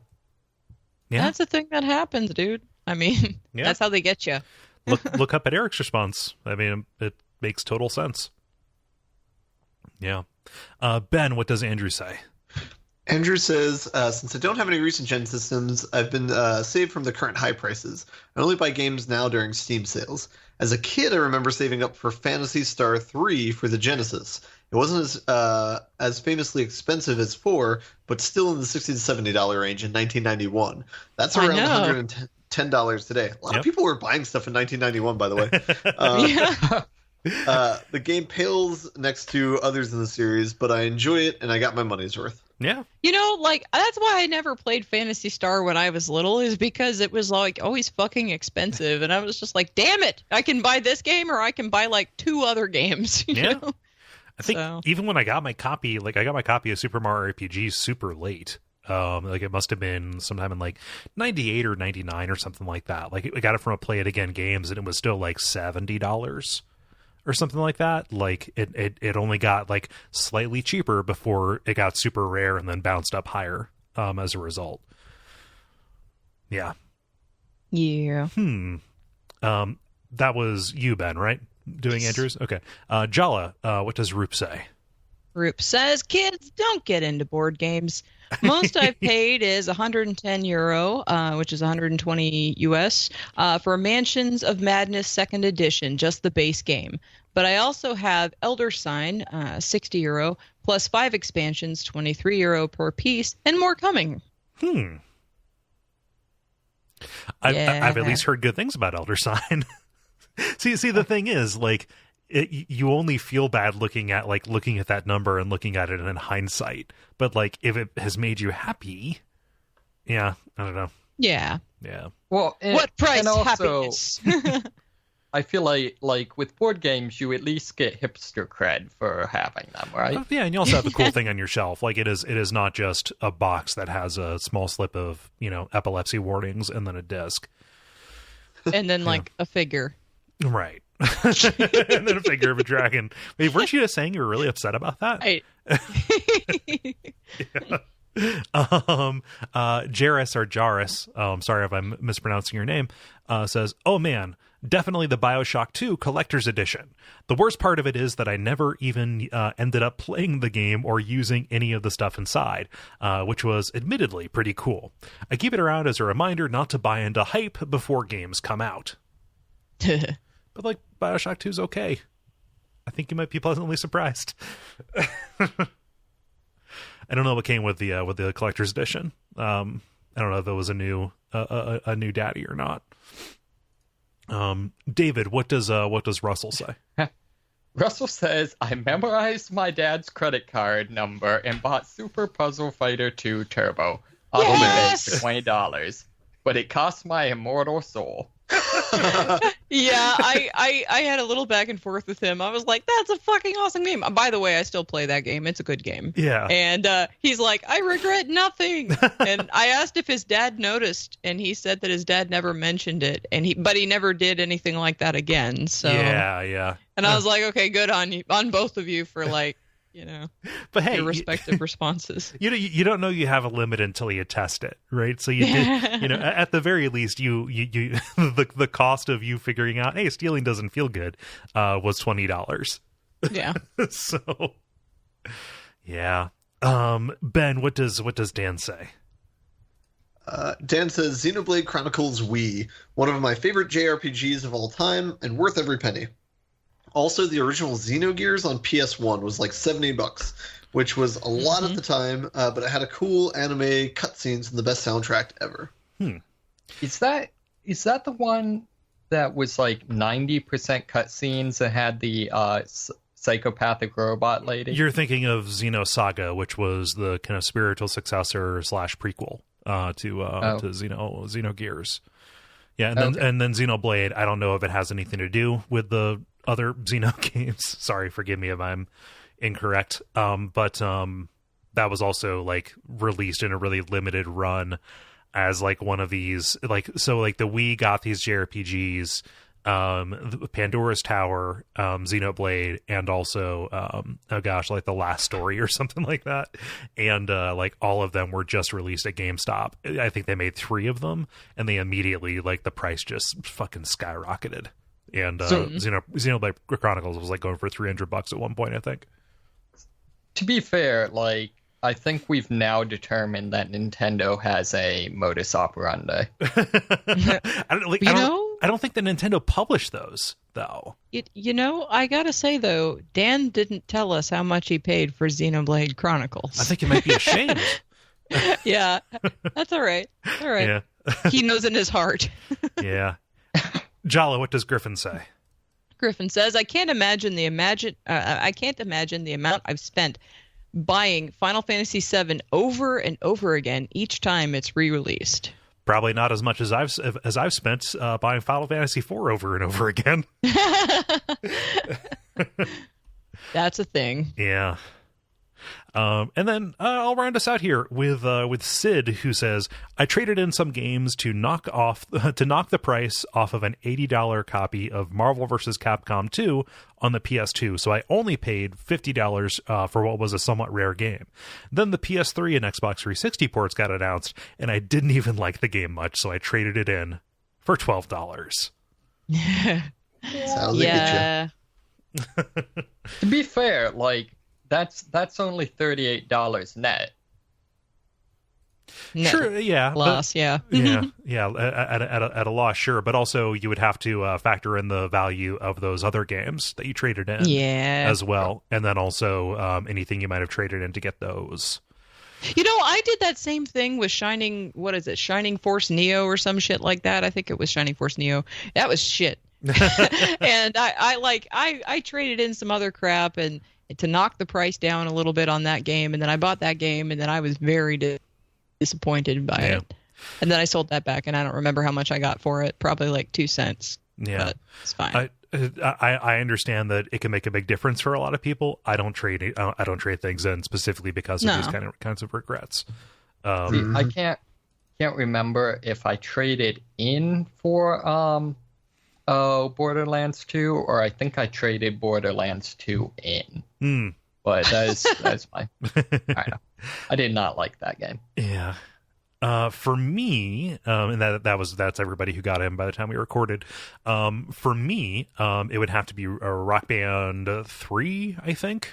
A: Yeah.
C: That's a thing that happens, dude. I mean, that's how they get you.
A: Look up at Eric's response. I mean, it makes total sense. Yeah. Ben, what does Andrew say?
D: Andrew says, since I don't have any recent gen systems, I've been saved from the current high prices. I only buy games now during Steam sales. As a kid, I remember saving up for Phantasy Star 3 for the Genesis. It wasn't as famously expensive as 4, but still in the $60 to $70 range in 1991. That's around $110 today. A lot of people were buying stuff in 1991, by the way. The game pales next to others in the series, but I enjoy it, and I got my money's worth.
A: Yeah.
C: You know, like, that's why I never played Phantasy Star when I was little, is because it was, like, always fucking expensive, and I was just like, damn it, I can buy this game, or I can buy, like, 2 other games, you know?
A: I think even when I got my copy, I got my copy of Super Mario RPG super late. Like it must have been sometime in like 98 or 99 or something like that. Like I got it from a Play It Again Games, and it was still like $70 or something like that. Like it only got like slightly cheaper before it got super rare and then bounced up higher as a result. Yeah. That was you, Ben, right? Doing Andrews? Okay. Jala, what does Roop say?
C: Roop says, kids, don't get into board games. Most I've paid is €110, which is 120 US, for Mansions of Madness 2nd Edition, just the base game. But I also have Elder Sign, €60, plus 5 expansions, €23 per piece, and more coming.
A: I've at least heard good things about Elder Sign. See, the thing is, like, you only feel bad looking at that number and looking at it in hindsight. But like, if it has made you happy, I don't know.
C: Yeah.
B: Well,
C: what price happiness?
B: I feel like with board games, you at least get hipster cred for having them, right?
A: Yeah, and you also have the cool thing on your shelf. Like it is not just a box that has a small slip of epilepsy warnings and then a disc,
C: and then like a figure.
A: Right. And then a figure of a dragon. Wait, weren't you just saying you were really upset about that? Jairus or Jairus, sorry if I'm mispronouncing your name, says, "Oh man, definitely the BioShock 2 Collector's Edition. The worst part of it is that I never even ended up playing the game or using any of the stuff inside, which was admittedly pretty cool. I keep it around as a reminder not to buy into hype before games come out." But like, BioShock 2 is okay. I think you might be pleasantly surprised. I don't know what came with the collector's edition. I don't know if it was a new daddy or not. David, what does Russell say?
B: Russell says, "I memorized my dad's credit card number and bought Super Puzzle Fighter 2 Turbo on eBay for $20, but it cost my immortal soul."
C: Yeah, I had a little back and forth with him. I was like, that's a fucking awesome game. By the way, I still play that game. It's a good game.
A: Yeah.
C: And he's like, I regret nothing. And I asked if his dad noticed, and he said that his dad never mentioned it, but he never did anything like that again. So
A: Yeah.
C: And I was like, okay, good on you, on both of you for like,
A: but hey,
C: your respective responses.
A: You don't know you have a limit until you test it, right? So you did, at the very least, you the cost of you figuring out, hey, stealing doesn't feel good, was $20.
C: Yeah.
A: So, yeah. Ben, what does Dan say?
D: Dan says, "Xenoblade Chronicles Wii, one of my favorite JRPGs of all time, and worth every penny. Also, the original Xenogears on PS1 was like $70, which was a lot at the time, but it had a cool anime cutscenes and the best soundtrack ever."
B: Is that the one that was like 90% cutscenes and had the psychopathic robot lady?
A: You're thinking of Xenosaga, which was the kind of spiritual successor / prequel to Xenogears. Yeah, and then Xenoblade, I don't know if it has anything to do with the other Xeno games. Sorry, forgive me if I'm incorrect. But that was also like released in a really limited run as like one of these, like, so like the Wii got these JRPGs, Pandora's Tower, Xenoblade, and also like The Last Story or something like that, and like all of them were just released at GameStop. I think they made 3 of them, and they immediately, like, the price just fucking skyrocketed. And Xenoblade Chronicles was like going for $300 at one point, I think.
B: To be fair, like, I think we've now determined that Nintendo has a modus operandi.
A: I don't think that Nintendo published those, though.
C: I gotta say, though, Dan didn't tell us how much he paid for Xenoblade Chronicles.
A: I think he might be ashamed.
C: Yeah, that's all right. All right.
A: Yeah.
C: He knows in his heart.
A: Yeah. Jala, what does Griffin say?
C: Griffin says, I can't imagine the amount I've spent buying Final Fantasy VII over and over again each time it's re-released.
A: Probably not as much as I've spent buying Final Fantasy IV over and over again.
C: That's a thing.
A: Yeah. And then I'll round us out here with Sid, who says, "I traded in some games to knock the price off of an $80 copy of Marvel vs. Capcom 2 on the PS2, so I only paid $50 for what was a somewhat rare game. Then the PS3 and Xbox 360 ports got announced, and I didn't even like the game much, so I traded it in for $12.
D: Sounds like
B: To be fair, like, that's only $38 net.
A: Sure, yeah.
C: Loss, yeah.
A: Yeah, at a loss, sure. But also you would have to factor in the value of those other games that you traded in as well. And then also anything you might have traded in to get those.
C: I did that same thing with Shining Force Neo or some shit like that. I think it was Shining Force Neo. That was shit. And I traded in some other crap and to knock the price down a little bit on that game, and then I bought that game, and then I was very disappointed by it. And then I sold that back, and I don't remember how much I got for it. Probably like 2 cents.
A: Yeah,
C: but it's fine.
A: I understand that it can make a big difference for a lot of people. I don't trade things in specifically because of these kinds of regrets.
B: I can't remember if I traded in for Borderlands 2, or I think I traded Borderlands 2 in. But that's fine. I don't know. I did not like that game.
A: Yeah. For me, and that's everybody who got in by the time we recorded. For me, it would have to be Rock Band 3, I think.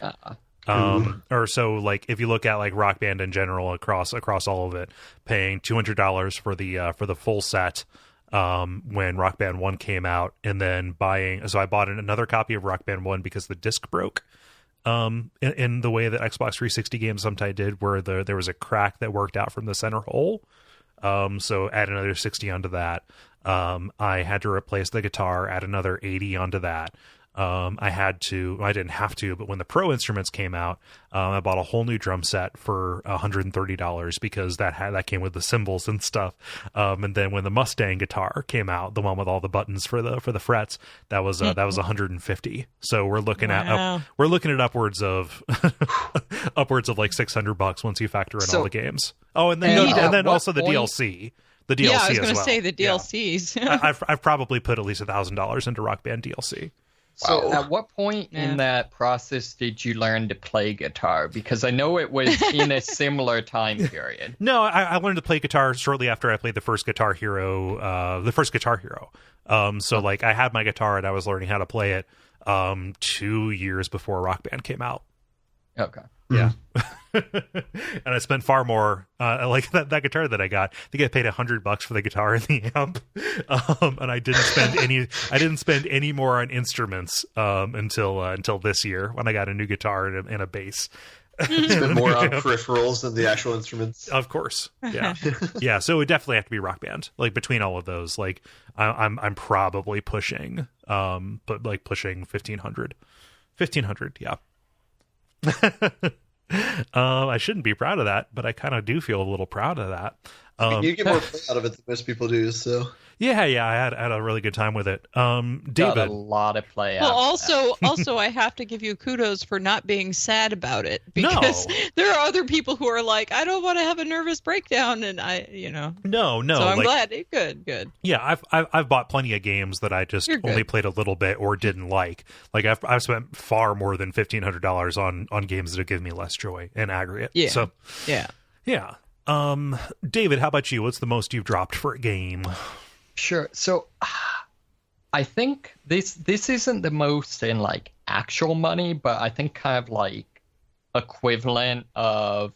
A: Or so, like, if you look at like Rock Band in general across all of it, paying $200 for the full set when Rock Band 1 came out, and then so I bought another copy of Rock Band 1 because the disc broke. In the way that Xbox 360 games sometimes did, where there was a crack that worked out from the center hole. So add another 60 onto that. I had to replace the guitar, add another 80 onto that. I didn't have to, but when the Pro instruments came out, I bought a whole new drum set for $130 because that came with the cymbals and stuff. And then when the Mustang guitar came out, the one with all the buttons for the frets, that was $150. So we're looking at upwards of upwards of like $600 once you factor in all the games. Oh, and then also the DLC. The DLC
C: yeah, I was
A: going to
C: say the DLCs.
A: Yeah. I've probably put at least $1,000 into Rock Band DLC.
B: So at what point in that process did you learn to play guitar? Because I know it was in a similar time period.
A: No, I learned to play guitar shortly after I played the first Guitar Hero. So like I had my guitar and I was learning how to play it 2 years before Rock Band came out.
B: Okay.
A: Yeah. And I spent far more like that guitar that I got. I think I paid $100 for the guitar and the amp. And I didn't spend any more on instruments until this year when I got a new guitar and a bass.
D: Spend more on peripherals than the actual instruments.
A: Of course. Yeah. Yeah, so it would definitely have to be Rock Band. Like between all of those, like I'm probably pushing but like pushing 1500. 1500, yeah. I shouldn't be proud of that, but I kind of do feel a little proud of that.
D: You get more play out of it than most people do, so.
A: Yeah, I had a really good time with it. David,
B: got a lot of play.
C: Well, also, I have to give you kudos for not being sad about it, because there are other people who are like, I don't want to have a nervous breakdown, and
A: No.
C: So I'm glad. Good.
A: Yeah, I've bought plenty of games that I just only played a little bit or didn't like. Like I've spent far more than $1,500 on games that have given me less joy in aggregate.
C: Yeah.
A: So yeah. David, how about you? What's the most you've dropped for a game?
B: Sure. So I think this isn't the most in like actual money, but I think kind of like equivalent of,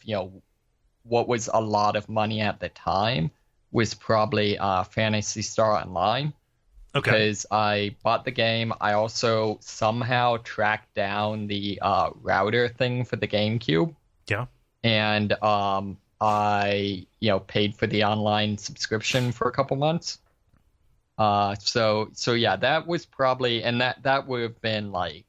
B: what was a lot of money at the time was probably Phantasy Star Online.
A: Okay.
B: Because I bought the game. I also somehow tracked down the router thing for the GameCube.
A: Yeah.
B: And I paid for the online subscription for a couple months. So yeah, that was probably, and that would have been like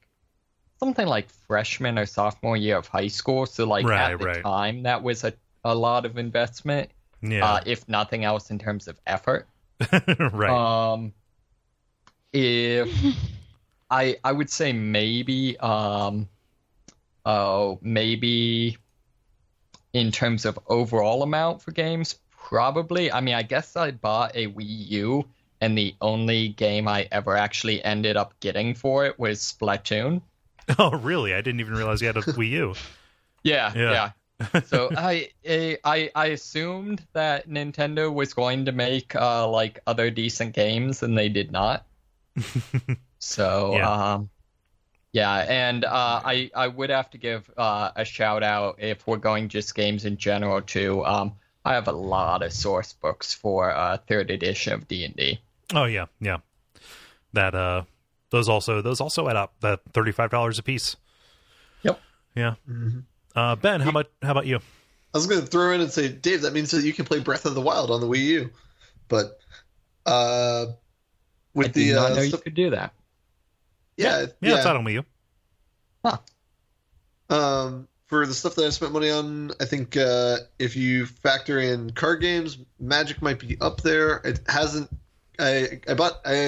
B: something like freshman or sophomore year of high school. So like at the time, that was a lot of investment.
A: Yeah.
B: If nothing else in terms of effort.
A: Right.
B: If I would say maybe maybe in terms of overall amount for games, probably. I mean, I guess I bought a Wii U, and the only game I ever actually ended up getting for it was Splatoon.
A: Oh, really? I didn't even realize you had a Wii U.
B: Yeah. So I assumed that Nintendo was going to make like other decent games, and they did not. So and I would have to give a shout out, if we're going just games in general, to I have a lot of source books for 3rd edition of D&D.
A: Oh yeah. That those also add up. That $35 a piece.
B: Yep.
A: Yeah. Mm-hmm. Ben, how about you?
D: I was going to throw in and say, Dave, that means that you can play Breath of the Wild on the Wii U, but with
B: I did not know you could do that.
D: Yeah,
A: it's out on Wii U.
B: Huh.
D: For the stuff that I spent money on, I think if you factor in card games, Magic might be up there. It hasn't. I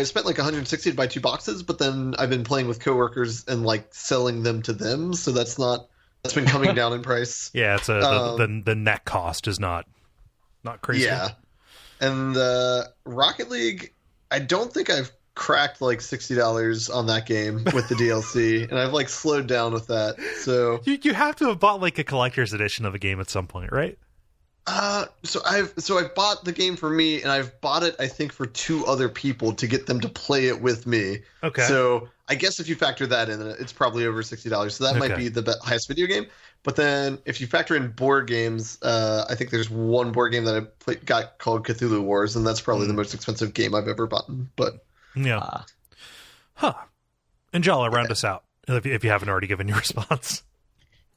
D: spent like $160 to buy 2 boxes, but then I've been playing with coworkers and like selling them to them, so that's been coming down in price.
A: Yeah, it's the net cost is not crazy.
D: Yeah, and Rocket League, I don't think I've cracked like $60 on that game with the DLC, and I've like slowed down with that. So
A: you have to have bought like a collector's edition of a game at some point, right?
D: So I've bought the game for me, and I've bought it, I think, for 2 other people to get them to play it with me.
A: Okay.
D: So I guess if you factor that in, it's probably over $60. So that might be the highest video game. But then if you factor in board games, I think there's one board game that got called Cthulhu Wars, and that's probably the most expensive game I've ever bought. But
A: yeah. And Jala, round us out if you haven't already given your response.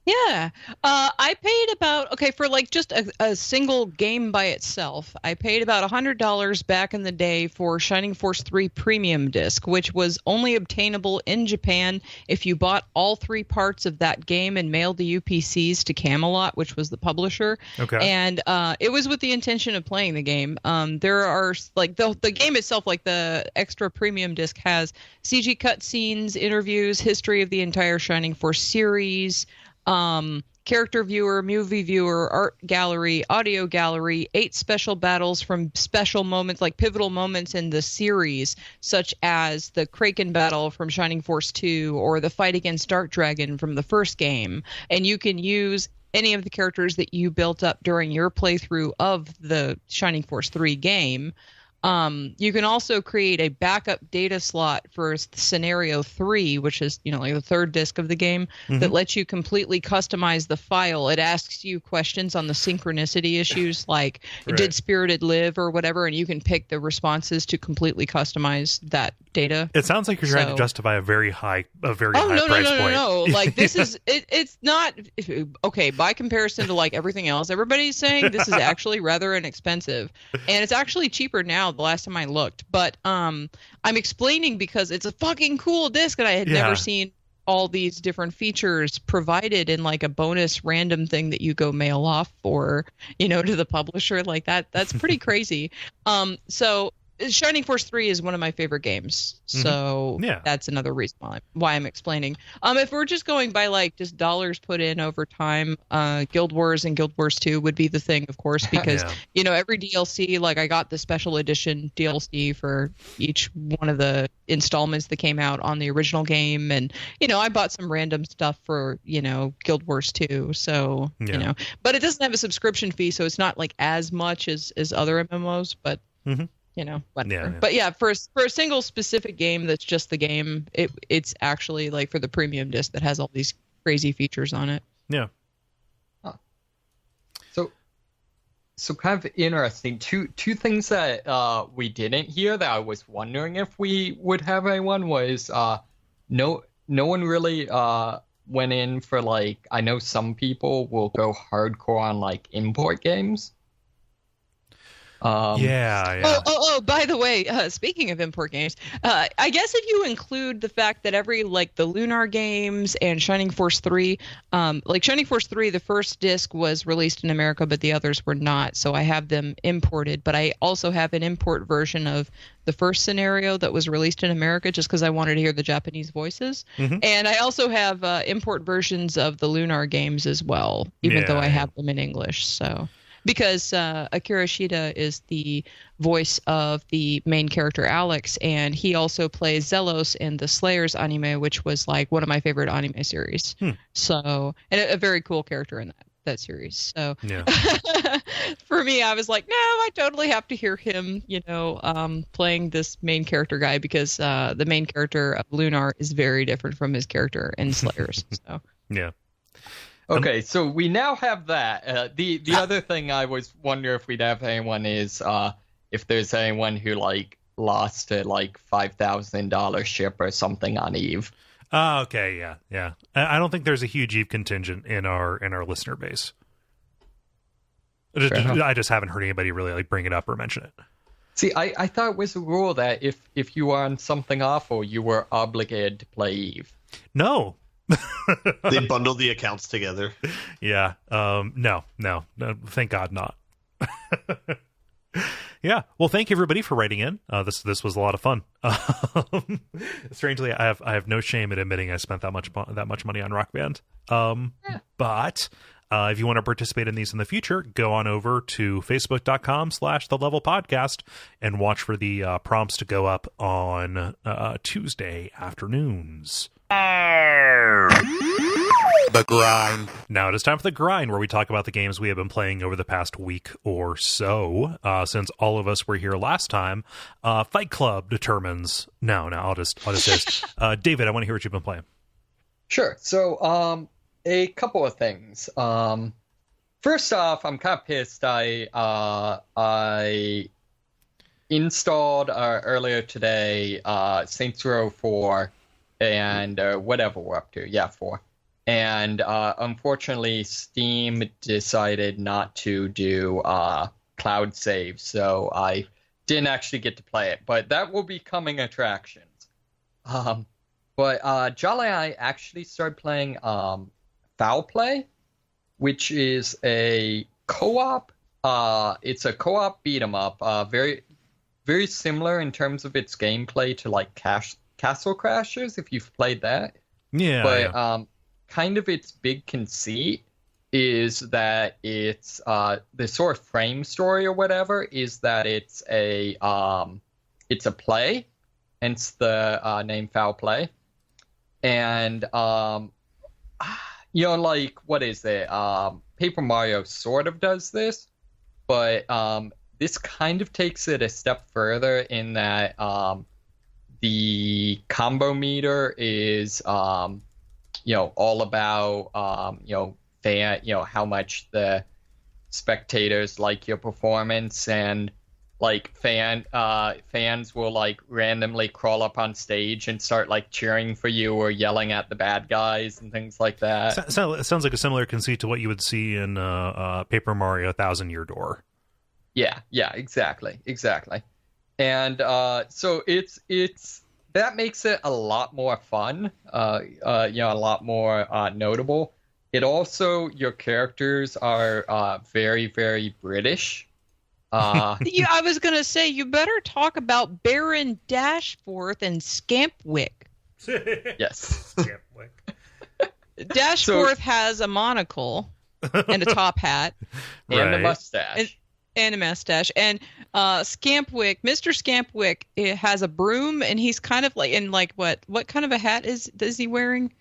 C: Yeah. I paid about, for like just a single game by itself, I paid about $100 back in the day for Shining Force 3 Premium Disc, which was only obtainable in Japan if you bought all 3 parts of that game and mailed the UPCs to Camelot, which was the publisher.
A: Okay.
C: And it was with the intention of playing the game. There are, like, the game itself, like the extra Premium Disc has CG cutscenes, interviews, history of the entire Shining Force series, character viewer, movie viewer, art gallery, audio gallery, 8 special battles from special moments, like pivotal moments in the series, such as the Kraken battle from Shining Force 2 or the fight against Dark Dragon from the first game. And you can use any of the characters that you built up during your playthrough of the Shining Force 3 game. You can also create a backup data slot for Scenario 3, which is, like the 3rd disc of the game, that lets you completely customize the file. It asks you questions on the synchronicity issues, like did Spirited live or whatever, and you can pick the responses to completely customize that data.
A: It sounds like you're trying to justify a very high price point.
C: No. Like, this is it's not okay by comparison to like everything else everybody's saying. This is actually rather inexpensive, and it's actually cheaper now the last time I looked. But I'm explaining because it's a fucking cool disc, and I had never seen all these different features provided in like a bonus random thing that you go mail off for, to the publisher. Like that's pretty crazy. So Shining Force 3 is one of my favorite games, so that's another reason why I'm explaining. If we're just going by like just dollars put in over time, Guild Wars and Guild Wars 2 would be the thing, of course, because every DLC, like I got the special edition DLC for each one of the installments that came out on the original game, and I bought some random stuff for Guild Wars 2, so but it doesn't have a subscription fee, so it's not like as much as other MMOs, but. Whatever. Yeah. But yeah, for a single specific game that's just the game, it's actually like for the premium disc that has all these crazy features on it.
A: Yeah.
B: Huh. So kind of interesting. Two things that we didn't hear that I was wondering if we would have anyone was no one really went in for, like, I know some people will go hardcore on like import games.
C: Oh, by the way, speaking of import games, I guess if you include the fact that every, like, the Lunar games and Shining Force 3, like Shining Force 3, the first disc was released in America, but the others were not, so I have them imported. But I also have an import version of the first scenario that was released in America just because I wanted to hear the Japanese voices. And I also have import versions of the Lunar games as well, even though I have them in English, so... Because Akira Shida is the voice of the main character Alex, and he also plays Zelos in the Slayers anime, which was like one of my favorite anime series. So, and a very cool character in that series. So, for me, I was like, no, I totally have to hear him, playing this main character guy, because the main character of Lunar is very different from his character in Slayers. So,
A: yeah.
B: Okay, so we now have that. The other thing I was wondering if we'd have anyone is if there's anyone who like lost a like $5,000 ship or something on Eve.
A: Okay, yeah. I don't think there's a huge Eve contingent in our listener base. I just haven't heard anybody really like bring it up or mention it.
B: See, I thought it was a rule that if you were on something awful, you were obligated to play Eve.
A: No.
D: They bundle the accounts together.
A: Yeah. No. Thank God not. Yeah. Well, thank you everybody for writing in. This was a lot of fun. Strangely, I have no shame in admitting I spent that much money on Rock Band. But If you want to participate in these in the future, go on over to facebook.com/thelevelpodcast and watch for the prompts to go up on Tuesday afternoons.
E: The grind.
A: Now it is time for the grind, where we talk about the games we have been playing over the past week or so. Since all of us were here last time, Fight Club determines. No, I'll just say this. David, I want to hear what you've been playing.
B: Sure. So, a couple of things. First off, I'm kind of pissed. I installed earlier today Saints Row 4 and whatever we're up to. Yeah, 4. And unfortunately, Steam decided not to do cloud save, so I didn't actually get to play it. But that will be coming attractions. But Jala and I actually started playing Foul Play, which is a co-op. It's a co-op beat 'em up. Very, very similar in terms of its gameplay to like Castle Crashers, if you've played that.
A: Yeah.
B: But kind of its big conceit is that it's the sort of frame story or whatever is that it's a play, hence the name Foul Play. And like, what is it? Paper Mario sort of does this, but this kind of takes it a step further in that the combo meter is all about how much the spectators like your performance, and like fans will like randomly crawl up on stage and start like cheering for you or yelling at the bad guys and things like that.
A: Sounds like a similar conceit to what you would see in Paper Mario 1000-Year Door.
B: Yeah, exactly. And so it's that makes it a lot more fun, a lot more notable. It also, your characters are very, very British.
C: I was going to say, you better talk about Baron Dashforth and Scampwick.
B: Yes.
A: Scampwick.
C: Dashforth has a monocle and a top hat.
B: And a mustache.
C: And a mustache. And Scampwick, Mr. Scampwick, has a broom, and he's kind of like in like what kind of a hat is he wearing?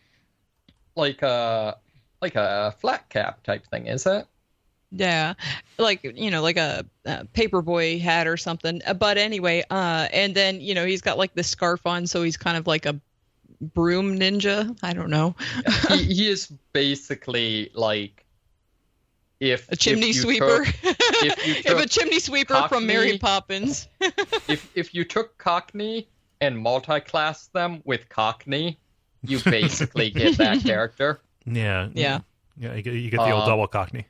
C: Like a
B: flat cap type thing, is it?
C: Yeah, like a paperboy hat or something. But anyway, and then he's got like the scarf on, so he's kind of like a broom ninja. I don't know.
B: He is basically like a
C: chimney sweeper. If a chimney sweeper Cockney, from Mary Poppins.
B: if you took Cockney and multi-classed them with Cockney, you basically get that character.
A: Yeah. You get the old double Cockney.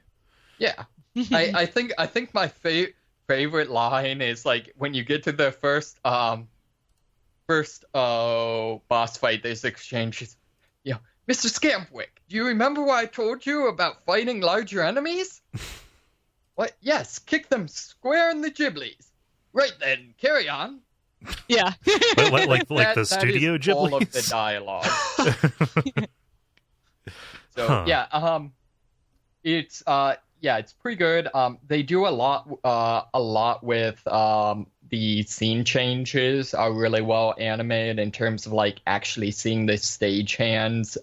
B: Yeah. I think my favorite line is like when you get to the first boss fight, there's exchanges. Mr. Scampwick, do you remember what I told you about fighting larger enemies? What? Yes, kick them square in the giblies. Right then, carry on.
C: Yeah.
A: like the studio giblies?
B: All of the dialogue. So, it's pretty good. They do a lot with the scene changes are really well animated in terms of like actually seeing the stagehands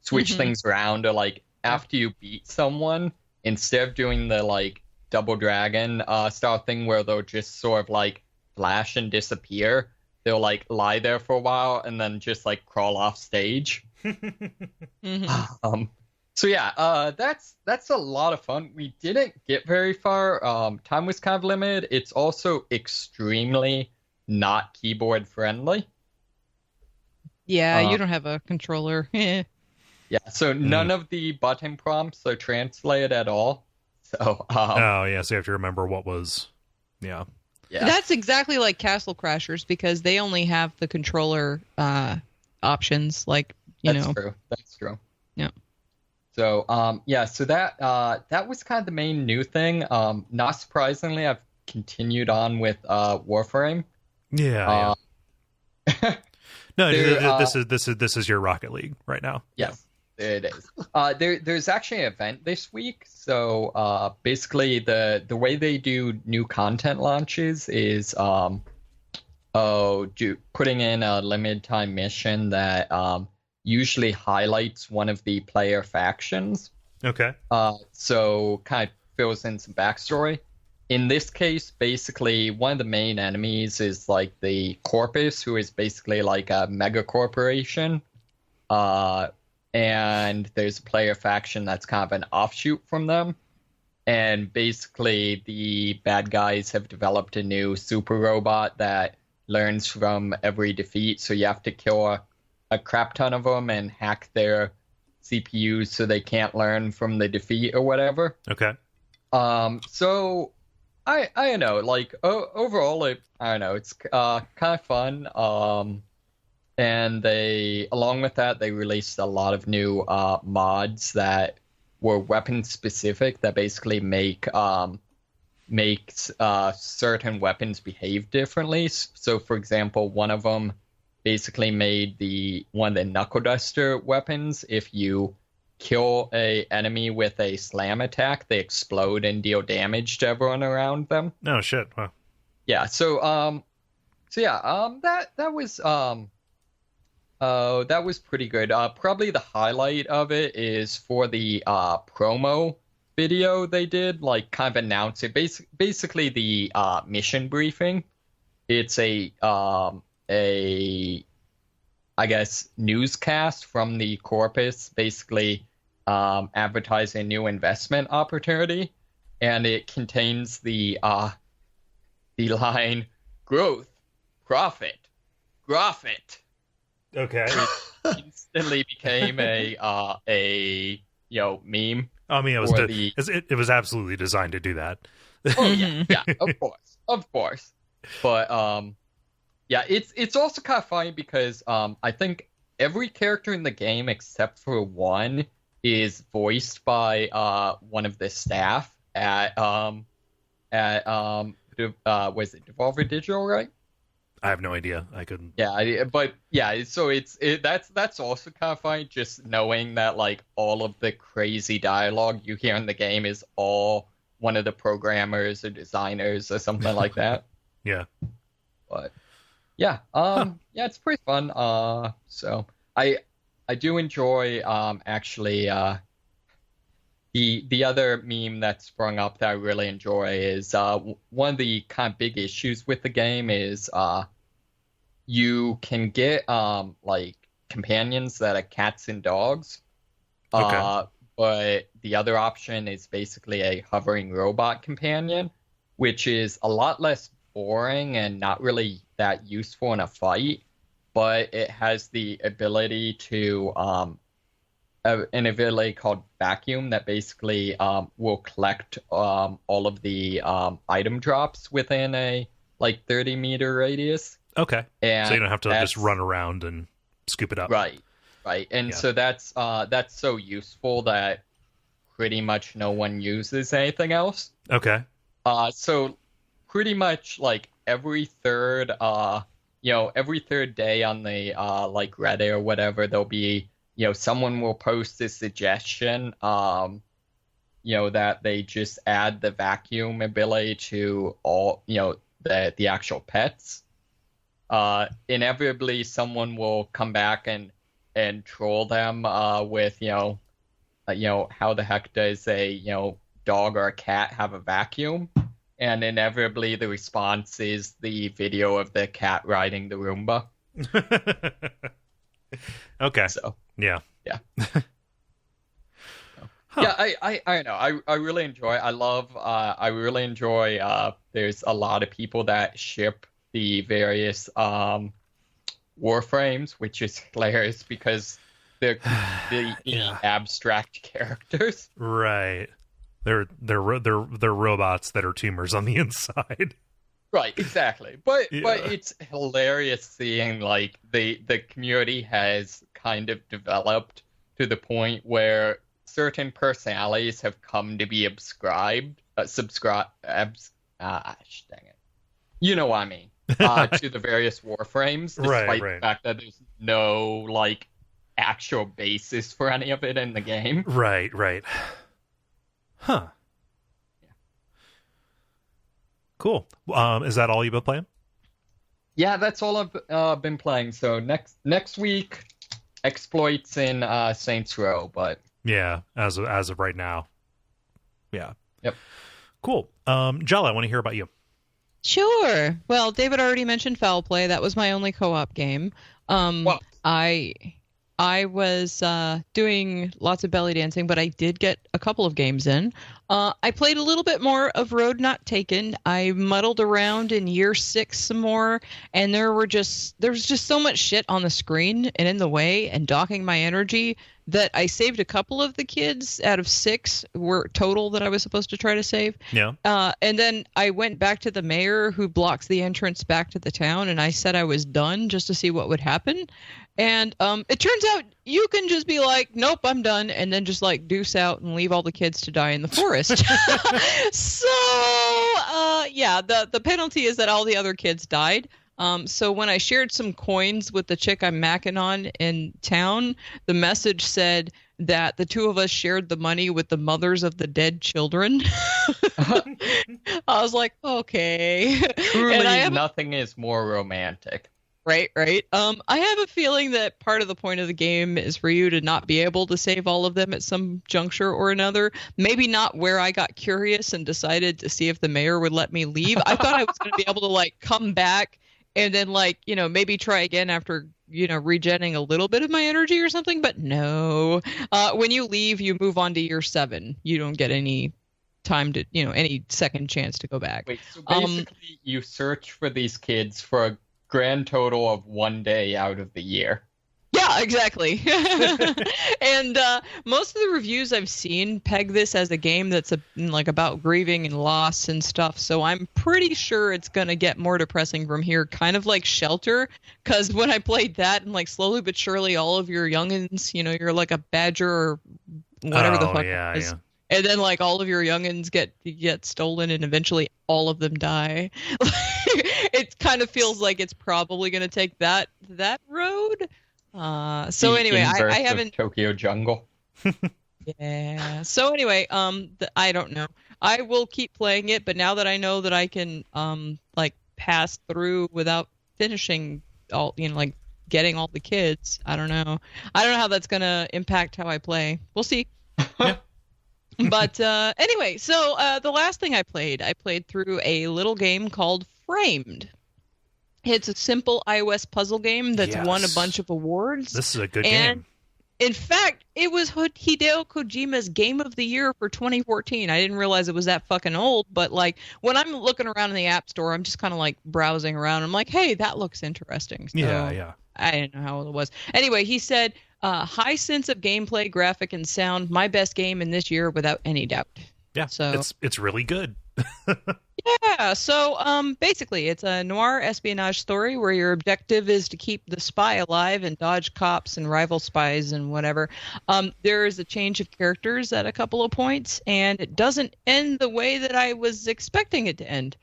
B: switch things around, or like after you beat someone, instead of doing the like Double Dragon style thing where they'll just sort of like flash and disappear, they'll like lie there for a while and then just like crawl off stage. So yeah, that's a lot of fun. We didn't get very far. Time was kind of limited. It's also extremely not keyboard friendly.
C: Yeah, you don't have a controller.
B: Yeah, so none of the button prompts are translated at all. So
A: so you have to remember what was. Yeah.
C: That's exactly like Castle Crashers, because they only have the controller options. Like
B: That's true.
C: Yeah.
B: So so that was kind of the main new thing. Not surprisingly, I've continued on with Warframe.
A: Yeah. No, this is your Rocket League right now.
B: Yes. it is. There's actually an event this week. So basically, the way they do new content launches is putting in a limited time mission that usually highlights one of the player factions.
A: Okay.
B: So kind of fills in some backstory. In this case, basically, one of the main enemies is like the Corpus, who is basically like a mega corporation. And there's a player faction that's kind of an offshoot from them. And basically, the bad guys have developed a new super robot that learns from every defeat. So you have to kill a crap ton of them and hack their CPUs so they can't learn from the defeat or whatever.
A: Okay.
B: So I don't know, like overall, I don't know, it's kind of fun. And they, along with that, they released a lot of new mods that were weapon specific that basically makes certain weapons behave differently. So, for example, one of them basically made one of the knuckle duster weapons. If you kill a enemy with a slam attack, they explode and deal damage to everyone around them.
A: Oh shit! Wow.
B: Yeah. That was pretty good. Probably the highlight of it is for the promo video they did, like kind of announce it. Basically the mission briefing. It's a I guess newscast from the Corpus, basically advertising a new investment opportunity, and it contains the line "growth, profit."
A: Okay.
B: It instantly became a meme.
A: I mean, it was absolutely designed to do that.
B: Oh yeah, of course. But yeah, it's also kind of funny because I think every character in the game except for one is voiced by one of the staff at was it Devolver Digital, right?
A: I have no idea. I couldn't.
B: Yeah, but yeah, so that's also kind of funny, just knowing that like all of the crazy dialogue you hear in the game is all one of the programmers or designers or something like that.
A: Yeah.
B: But yeah, yeah, it's pretty fun. So I do enjoy actually the other meme that sprung up that I really enjoy is one of the kind of big issues with the game is you can get like companions that are cats and dogs.
A: Okay.
B: But the other option is basically a hovering robot companion, which is a lot less boring and not really that useful in a fight, but it has the ability to an ability called vacuum that basically will collect all of the item drops within a like 30-meter radius.
A: Okay.
B: And
A: so you don't have to just run around and scoop it up.
B: Right. And so that's so useful that pretty much no one uses anything else.
A: Okay.
B: So pretty much like every third day on the like Reddit or whatever, there'll be, someone will post a suggestion, that they just add the vacuum ability to all, the actual pets. Inevitably someone will come back and troll them with, how the heck does a, dog or a cat have a vacuum? And inevitably the response is the video of the cat riding the Roomba.
A: Okay.
B: So
A: yeah.
B: Huh. Yeah, I don't know. I really enjoy it. I really enjoy there's a lot of people that ship the various Warframes, which is hilarious because they're
A: Yeah.
B: abstract characters.
A: Right. They're robots that are tumors on the inside.
B: Right, exactly. But it's hilarious seeing like the community has kind of developed to the point where certain personalities have come to be dang it. You know what I mean. To the various Warframes, despite the fact that there's no like actual basis for any of it in the game.
A: Right. Huh. Cool. Is that all you've been playing?
B: Yeah, that's all I've been playing. So next week, exploits in Saints Row, but
A: yeah, as of right now. Yeah.
B: Yep.
A: Cool. Jala, I want to hear about you.
C: Sure. Well, David already mentioned Foul Play. That was my only co-op game.
B: Well,
C: I was doing lots of belly dancing, but I did get a couple of games in. I played a little bit more of Road Not Taken. I muddled around in Year 6 some more, and there was just so much shit on the screen and in the way and docking my energy that I saved a couple of the kids out of 6 were total that I was supposed to try to save.
A: Yeah.
C: And then I went back to the mayor who blocks the entrance back to the town, and I said I was done just to see what would happen. And it turns out you can just be like, nope, I'm done, and then just like deuce out and leave all the kids to die in the forest. So, yeah, the penalty is that all the other kids died. So when I shared some coins with the chick I'm macking on in town, the message said that the two of us shared the money with the mothers of the dead children. I was like, okay.
B: Truly, nothing is more romantic.
C: Right. I have a feeling that part of the point of the game is for you to not be able to save all of them at some juncture or another. Maybe not where I got curious and decided to see if the mayor would let me leave. I thought I was going to be able to like come back and then like, maybe try again after, regenerating a little bit of my energy or something. But no, when you leave, you move on to Year 7. You don't get any time to, any second chance to go back.
B: Wait, so basically you search for these kids for a grand total of 1 day out of the year.
C: Yeah, exactly. And most of the reviews I've seen peg this as a game that's about grieving and loss and stuff. So I'm pretty sure it's going to get more depressing from here, kind of like Shelter. Because when I played that and like slowly but surely all of your youngins, you're like a badger or whatever the fuck it is. Yeah. And then like all of your youngins get stolen and eventually all of them die. It kind of feels like it's probably going to take that road. So anyway, I haven't
B: Tokyo Jungle.
C: Yeah. So anyway, I don't know. I will keep playing it, but now that I know that I can pass through without finishing all, like getting all the kids, I don't know how that's going to impact how I play. We'll see.
A: Yeah.
C: But anyway, so the last thing I played through a little game called Framed. It's a simple iOS puzzle game that's won a bunch of awards.
A: This is a good game.
C: In fact, it was Hideo Kojima's Game of the Year for 2014. I didn't realize it was that fucking old, but like when I'm looking around in the App Store, I'm just kind of like browsing around. I'm like, hey, that looks interesting. So
A: yeah.
C: I didn't know how old it was. Anyway, he said, high sense of gameplay, graphic, and sound. My best game in this year without any doubt.
A: Yeah, so it's really good.
C: Yeah, so basically it's a noir espionage story where your objective is to keep the spy alive and dodge cops and rival spies and whatever. There is a change of characters at a couple of points, and it doesn't end the way that I was expecting it to end.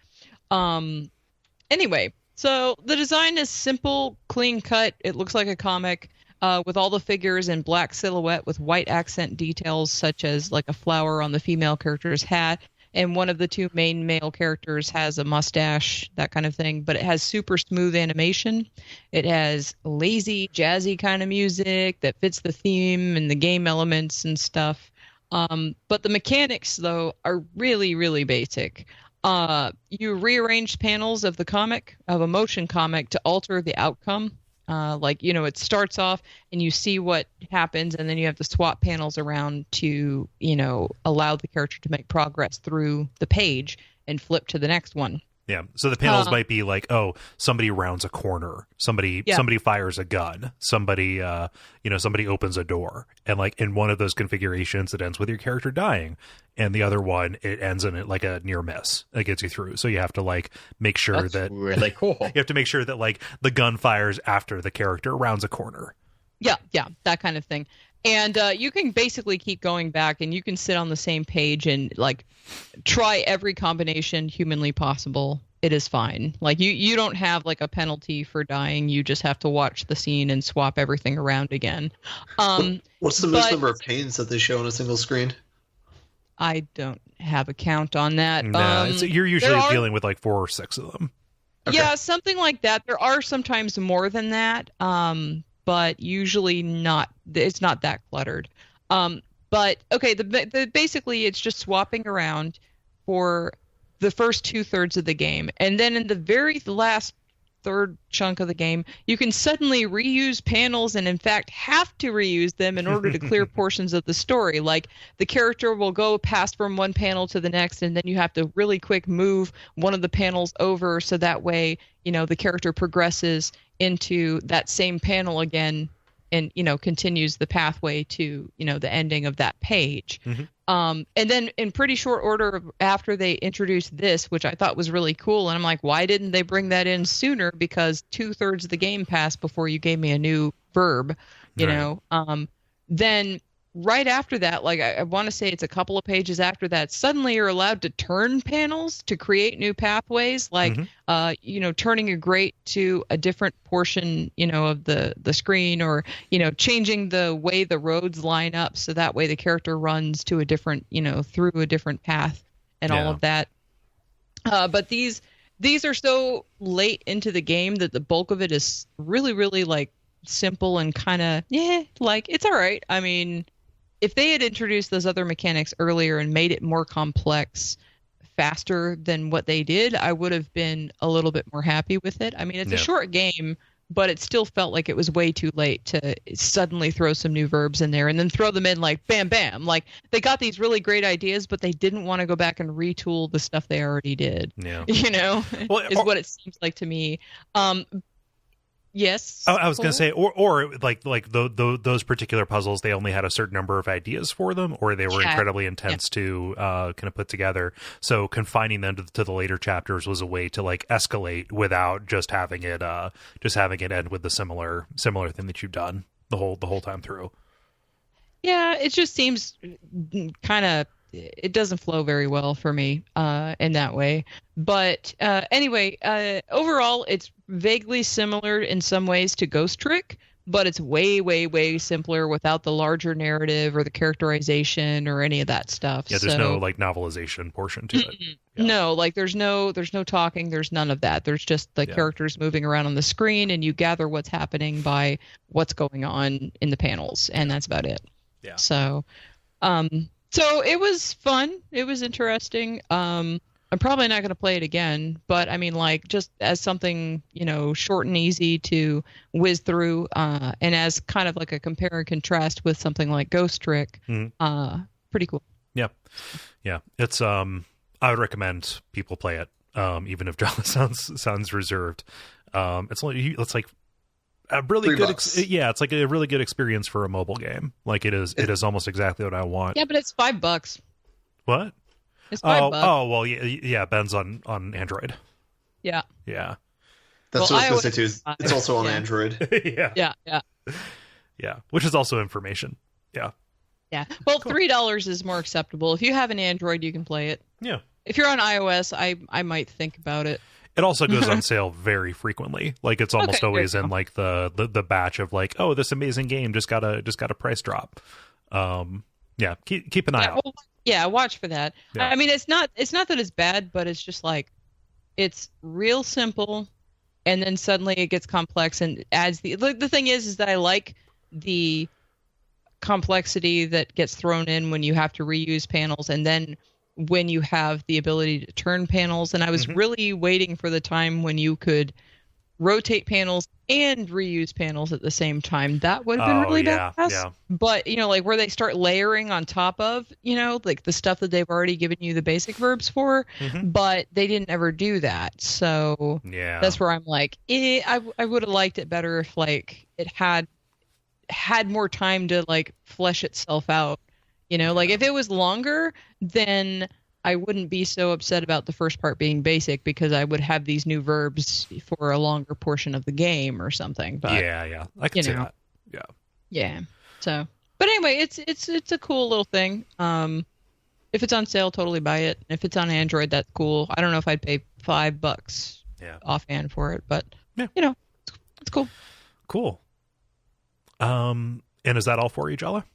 C: Anyway, so the design is simple, clean cut. It looks like a comic. With all the figures in black silhouette with white accent details such as like a flower on the female character's hat, and one of the two main male characters has a mustache, that kind of thing. But it has super smooth animation. It has lazy, jazzy kind of music that fits the theme and the game elements and stuff. But the mechanics, though, are really, really basic. You rearrange panels of a motion comic to alter the outcome. It starts off and you see what happens, and then you have to swap panels around to, allow the character to make progress through the page and flip to the next one.
A: Yeah. So the panels might be like, somebody rounds a corner, somebody fires a gun, somebody opens a door, and like in one of those configurations, it ends with your character dying, and the other one, it ends in like a near miss that gets you through. So you have to like make sure
B: That's really cool.
A: You have to make sure that like the gun fires after the character rounds a corner.
C: Yeah, that kind of thing. And you can basically keep going back, and you can sit on the same page and like try every combination humanly possible. it is fine. Like you don't have like a penalty for dying. You just have to watch the scene and swap everything around again.
D: What's the most number of panes that they show on a single screen?
C: I don't have a count on that.
A: No, you're usually dealing with like 4 or 6 of them.
D: Okay.
C: Yeah, something like that. There are sometimes more than that, but usually not. It's not that cluttered. But okay, basically it's just swapping around for the first 2/3 of the game, and then in the very last third chunk of the game, you can suddenly reuse panels, and in fact have to reuse them in order to clear portions of the story. Like the character will go past from one panel to the next, and then you have to really quick move one of the panels over, so that way the character progresses into that same panel again, and continues the pathway to the ending of that page. And then in pretty short order after they introduced this, which I thought was really cool, and I'm like, why didn't they bring that in sooner? Because 2/3 of the game passed before you gave me a new verb, know. Then right after that, like I want to say it's a couple of pages after that, suddenly you're allowed to turn panels to create new pathways, like turning a grate to a different portion of the screen, or changing the way the roads line up, so that way the character runs to a different through a different path and all of that. But these are so late into the game that the bulk of it is really, really like simple and kind of like it's all right. I mean, if they had introduced those other mechanics earlier and made it more complex faster than what they did, I would have been a little bit more happy with it. I mean, it's a short game, but it still felt like it was way too late to suddenly throw some new verbs in there and then throw them in like bam, bam. Like they got these really great ideas, but they didn't want to go back and retool the stuff they already did.
A: Yeah.
C: Is what it seems like to me. Yes.
A: I was going to say, or like those particular puzzles, they only had a certain number of ideas for them, or they were incredibly intense to kind of put together. So confining them to the later chapters was a way to like escalate without just having it end with the similar thing that you've done the whole time through.
C: Yeah, it just seems kind of. It doesn't flow very well for me in that way. But anyway, overall, it's vaguely similar in some ways to Ghost Trick, but it's way, way, way simpler without the larger narrative or the characterization or any of that stuff.
A: Yeah, there's no like novelization portion to it. Yeah.
C: No, like there's no talking, there's none of that. There's just the characters moving around on the screen, and you gather what's happening by what's going on in the panels, and that's about it.
A: Yeah.
C: So it was fun. It was interesting. I'm probably not going to play it again, but I mean, like, just as something, short and easy to whiz through, and as kind of like a compare and contrast with something like Ghost Trick, pretty cool.
A: Yeah. Yeah. It's, I would recommend people play it, even if Jala sounds reserved. It's like a really good it's like a really good experience for a mobile game. Like it is almost exactly what I want.
C: Yeah, but it's $5.
A: What?
C: It's $5.
A: Oh well, yeah, Ben's on Android.
C: Yeah.
A: That's
D: what I was going to say too. It's also on Android.
A: Yeah, which is also information. Yeah.
C: Well, cool. $3 is more acceptable. If you have an Android, you can play it.
A: Yeah.
C: If you're on iOS, I might think about it.
A: It also goes on sale very frequently. Like it's almost always in like the batch of like, oh, this amazing game just got a price drop. Keep an eye out.
C: Well, watch for that. Yeah. I mean, it's not that it's bad, but it's just like it's real simple, and then suddenly it gets complex and adds the thing is that I like the complexity that gets thrown in when you have to reuse panels, and then when you have the ability to turn panels. And I was really waiting for the time when you could rotate panels and reuse panels at the same time. That would have been really badass. Yeah. But, like where they start layering on top of, like the stuff that they've already given you the basic verbs for, but they didn't ever do that. So that's where I'm like, I would have liked it better if like it had more time to like flesh itself out. Like if it was longer, then I wouldn't be so upset about the first part being basic, because I would have these new verbs for a longer portion of the game or something. But
A: I can see that. Yeah.
C: So, but anyway, it's a cool little thing. if it's on sale, totally buy it. If it's on Android, that's cool. I don't know if I'd pay $5 offhand for it, but it's cool.
A: Cool. And is that all for you, Jala?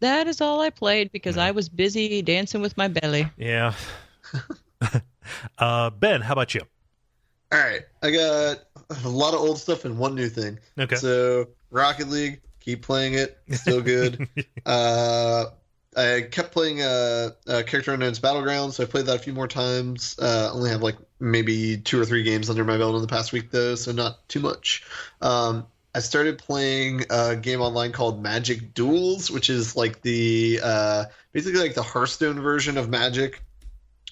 C: That is all I played because I was busy dancing with my belly.
A: Yeah. Ben, how about you?
D: All right, I got a lot of old stuff and one new thing.
A: Okay.
D: So Rocket League, keep playing it, still good. I kept playing Character Unknown's Battlegrounds, so I played that a few more times. Only have like maybe 2 or 3 games under my belt in the past week though, so not too much. I started playing a game online called Magic Duels, which is like the basically like the Hearthstone version of Magic,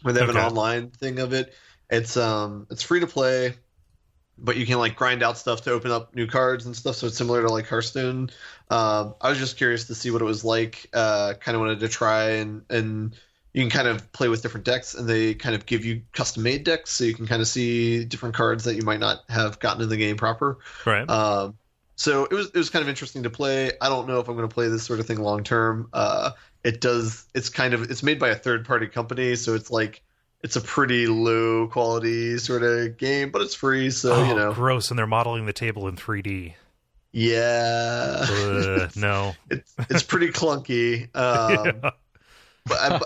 D: where they have an online thing of it. It's free to play, but you can like grind out stuff to open up new cards and stuff. So it's similar to like Hearthstone. I was just curious to see what it was like. Kind of wanted to try and you can kind of play with different decks, and they kind of give you custom made decks, so you can kind of see different cards that you might not have gotten in the game proper.
A: Right.
D: So it was kind of interesting to play. I don't know if I'm going to play this sort of thing long term. It's made by a third party company, so it's like it's a pretty low quality sort of game, but it's free, so
A: gross, and they're modeling the table in 3D.
D: Yeah.
A: No.
D: It's pretty clunky. But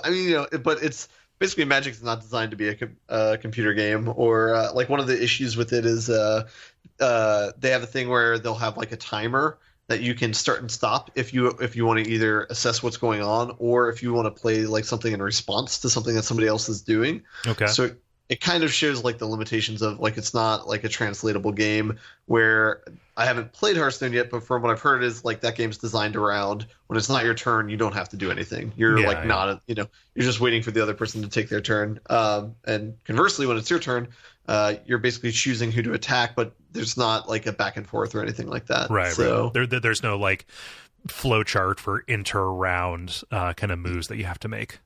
D: I mean, but it's basically Magic's not designed to be a computer game, or like one of the issues with it is they have a thing where they'll have like a timer that you can start and stop if you want to either assess what's going on, or if you want to play like something in response to something that somebody else is doing.
A: Okay.
D: So it kind of shows like the limitations of like it's not like a translatable game, where I haven't played Hearthstone yet, but from what I've heard is like that game's designed around when it's not your turn, you don't have to do anything. You're you're just waiting for the other person to take their turn. And conversely, when it's your turn, you're basically choosing who to attack, but there's not like a back and forth or anything like that.
A: Right.
D: So
A: right. There's no like flow chart for inter-round kind of moves that you have to make.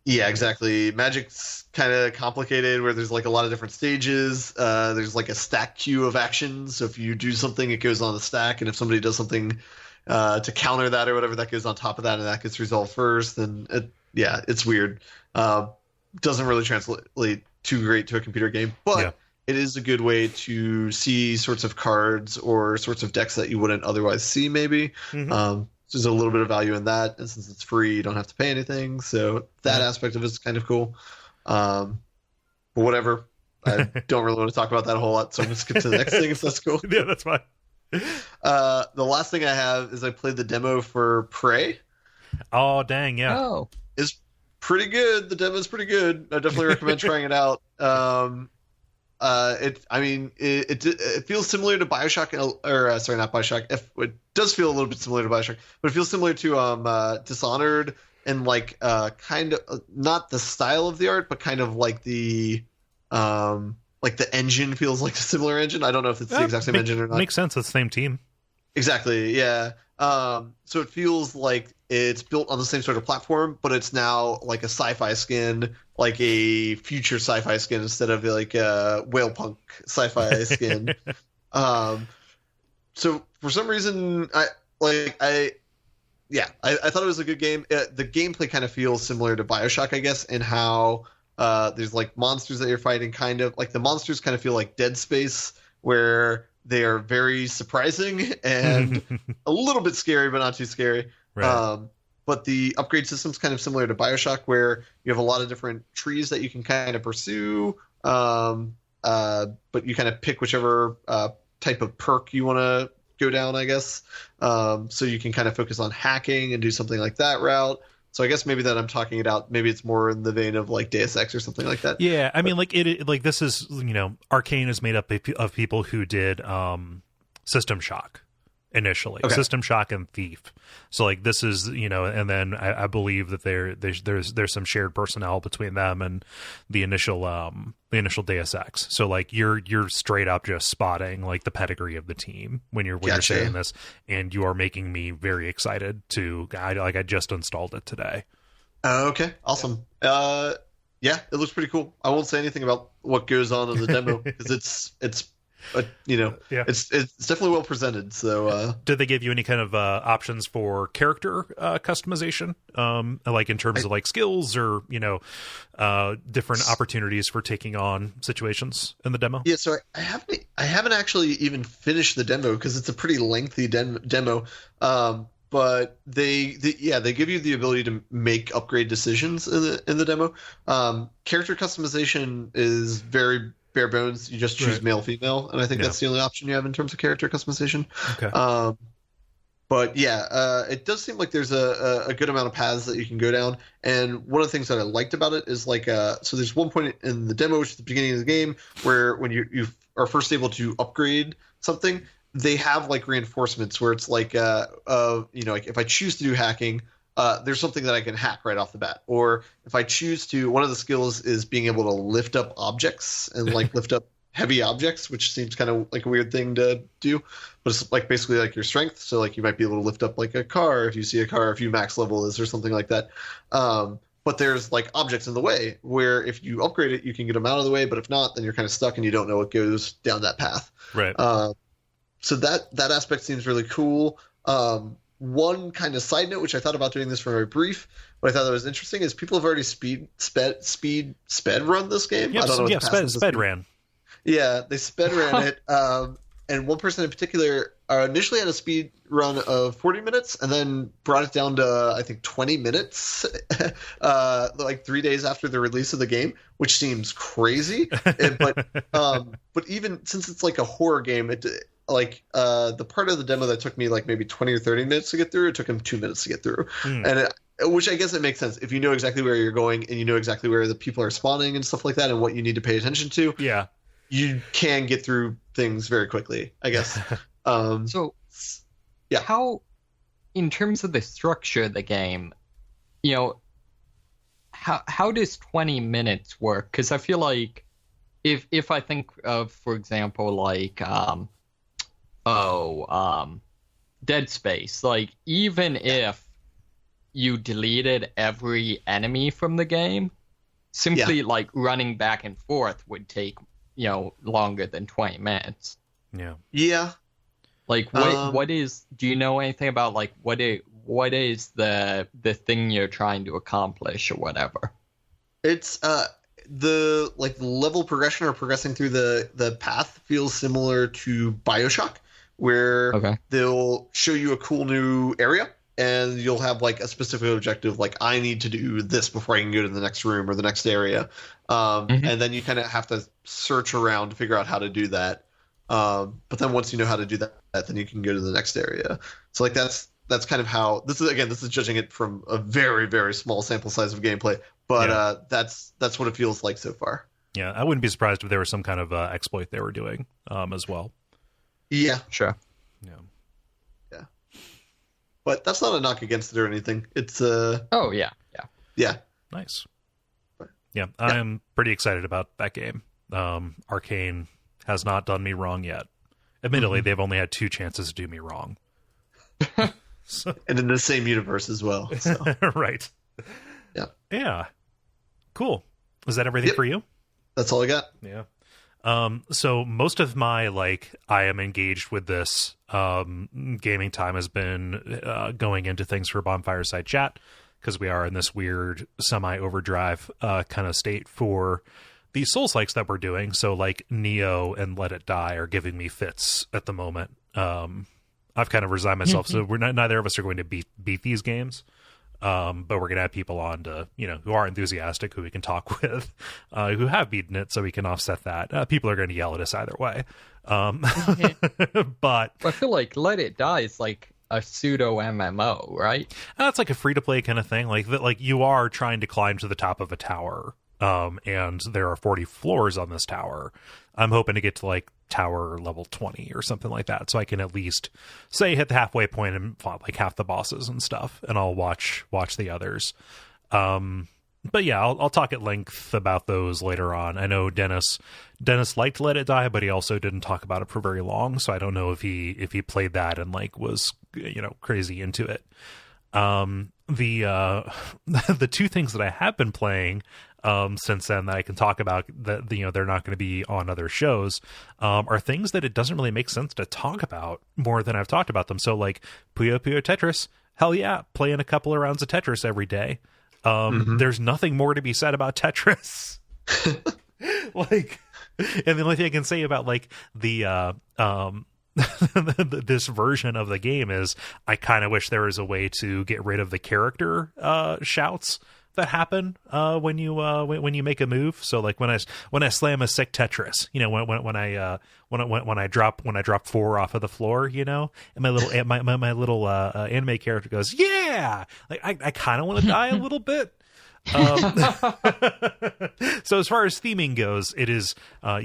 D: Yeah, exactly. Magic's kind of complicated, where there's like a lot of different stages. There's like a stack queue of actions. So if you do something, it goes on the stack, and if somebody does something to counter that or whatever, that goes on top of that, and that gets resolved first. And it's weird. Doesn't really translate too great to a computer game, but it is a good way to see sorts of cards or sorts of decks that you wouldn't otherwise see, maybe. Mm-hmm. So there's a little bit of value in that, and since it's free, you don't have to pay anything. So that aspect of it is kind of cool. But whatever. I don't really want to talk about that a whole lot, so I'm going to skip to the next thing if that's cool.
A: Yeah, that's fine.
D: The last thing I have is I played the demo for Prey.
A: Oh, dang, yeah.
C: Oh.
D: It's pretty good. The demo is pretty good. I definitely recommend trying it out. It feels similar to Bioshock, not Bioshock. It does feel a little bit similar to Bioshock, but it feels similar to Dishonored, and like kind of not the style of the art, but kind of like the engine feels like a similar engine. I don't know if it's the exact same engine or not.
A: Makes sense. It's the same team.
D: Exactly. Yeah. So it feels like it's built on the same sort of platform, but it's now like a sci-fi skin, like a future sci-fi skin instead of like a whale punk sci-fi skin. So for some reason, I thought it was a good game. The gameplay kind of feels similar to Bioshock, I guess, in how there's like monsters that you're fighting, kind of like the monsters kind of feel like Dead Space, where they are very surprising and a little bit scary, but not too scary. Right. But the upgrade system's kind of similar to Bioshock, where you have a lot of different trees that you can kind of pursue, but you kind of pick whichever type of perk you want to go down, I guess. So you can kind of focus on hacking and do something like that route. So I guess maybe that I'm talking it out. Maybe it's more in the vein of like Deus Ex or something like that.
A: Yeah, I mean, like this is, Arcane is made up of people who did System Shock initially, System Shock and Thief. So like this is, and then I believe that there's some shared personnel between them and the initial Deus Ex. So like you're straight up just spotting like the pedigree of the team when you're saying this, and you are making me very excited to. I just installed it today.
D: Okay, awesome. Yeah, it looks pretty cool. I won't say anything about what goes on in the demo because it's but
A: Yeah.
D: it's definitely well presented. So
A: did they give you any kind of options for character customization, like in terms of like skills or different opportunities for taking on situations in the demo?
D: Yeah, so I haven't actually even finished the demo because it's a pretty lengthy demo. But they give you the ability to make upgrade decisions in the demo. Character customization is very bare bones. You just choose male, female, and I think that's the only option you have in terms of character customization.
A: Okay.
D: But yeah, it does seem like there's a good amount of paths that you can go down. And one of the things that I liked about it is like, so there's one point in the demo, which is the beginning of the game, where when you are first able to upgrade something, they have like reinforcements where it's like, like if I choose to do hacking, there's something that I can hack right off the bat. Or if I choose to, one of the skills is being able to lift up objects and like lift up heavy objects, which seems kind of like a weird thing to do, but it's like basically like your strength. So like you might be able to lift up like a car if you see a car, if you max level is or something like that. But there's like objects in the way where if you upgrade it, you can get them out of the way. But if not, then you're kind of stuck and you don't know what goes down that path.
A: Right.
D: So that aspect seems really cool. One kind of side note, which I thought about doing this for very brief, but I thought that was interesting, is people have already sped run this game.
A: Yep,
D: I don't know.
A: sped ran.
D: Yeah, they sped ran it. And one person in particular initially had a speed run of 40 minutes and then brought it down to, I think, 20 minutes, like 3 days after the release of the game, which seems crazy. But even since it's like a horror game, the part of the demo that took me like maybe 20 or 30 minutes to get through, it took him 2 minutes to get through. Which I guess it makes sense if you know exactly where you're going and you know exactly where the people are spawning and stuff like that and what you need to pay attention to.
A: Yeah.
D: You can get through things very quickly, I guess.
B: How, in terms of the structure of the game, how does 20 minutes work? Because I feel like if I think of, for example, like Dead Space, like even if you deleted every enemy from the game, simply like running back and forth would take longer than 20 minutes.
D: Yeah.
B: Like what is, do you know anything about like what is the thing you're trying to accomplish or whatever?
D: It's the level progression or progressing through the path feels similar to BioShock, where they'll show you a cool new area and you'll have like a specific objective, like I need to do this before I can go to the next room or the next area. And then you kind of have to search around to figure out how to do that. But then once you know how to do that, then you can go to the next area. So like that's kind of how this is judging it from a very, very small sample size of gameplay. But that's what it feels like so far.
A: Yeah, I wouldn't be surprised if there was some kind of exploit they were doing as well.
D: Yeah,
B: sure.
A: Yeah.
D: But that's not a knock against it or anything. It's
B: yeah.
A: Nice. Yeah, I'm pretty excited about that game. Arcane has not done me wrong yet. Admittedly, they've only had 2 chances to do me wrong.
D: And in the same universe as well. So.
A: Right.
D: Yeah.
A: Yeah. Cool. Was that everything for you?
D: That's all I got.
A: Yeah. So most of my I am engaged with this gaming time has been going into things for Bonfireside Chat, because we are in this weird semi-overdrive kind of state for the Souls-likes that we're doing. So like Neo and Let It Die are giving me fits at the moment. I've kind of resigned myself, so we're neither of us are going to beat these games. But we're going to have people on to, who are enthusiastic, who we can talk with, who have beaten it, so we can offset that. People are going to yell at us either way. But
B: I feel like Let It Die is like a pseudo MMO, right?
A: That's like a free-to-play kind of thing. Like you are trying to climb to the top of a tower, and there are 40 floors on this tower. I'm hoping to get to like tower level 20 or something like that, so I can at least say hit the halfway point and fought like half the bosses and stuff, and I'll watch the others. But yeah, I'll talk at length about those later on. I know Dennis liked Let It Die, but he also didn't talk about it for very long, so I don't know if he played that and was crazy into it. The 2 things that I have been playing, since then that I can talk about that, they're not going to be on other shows, are things that it doesn't really make sense to talk about more than I've talked about them. So like Puyo Tetris, hell yeah, playing a couple of rounds of Tetris every day. There's nothing more to be said about Tetris. Like, and the only thing I can say about like the this version of the game is I kind of wish there was a way to get rid of the character shouts that happen when you make a move. So like when I slam a sick Tetris, when I drop 4 off of the floor, and my little anime character goes, yeah, like I kind of want to die a little bit. So as far as theming goes, it is I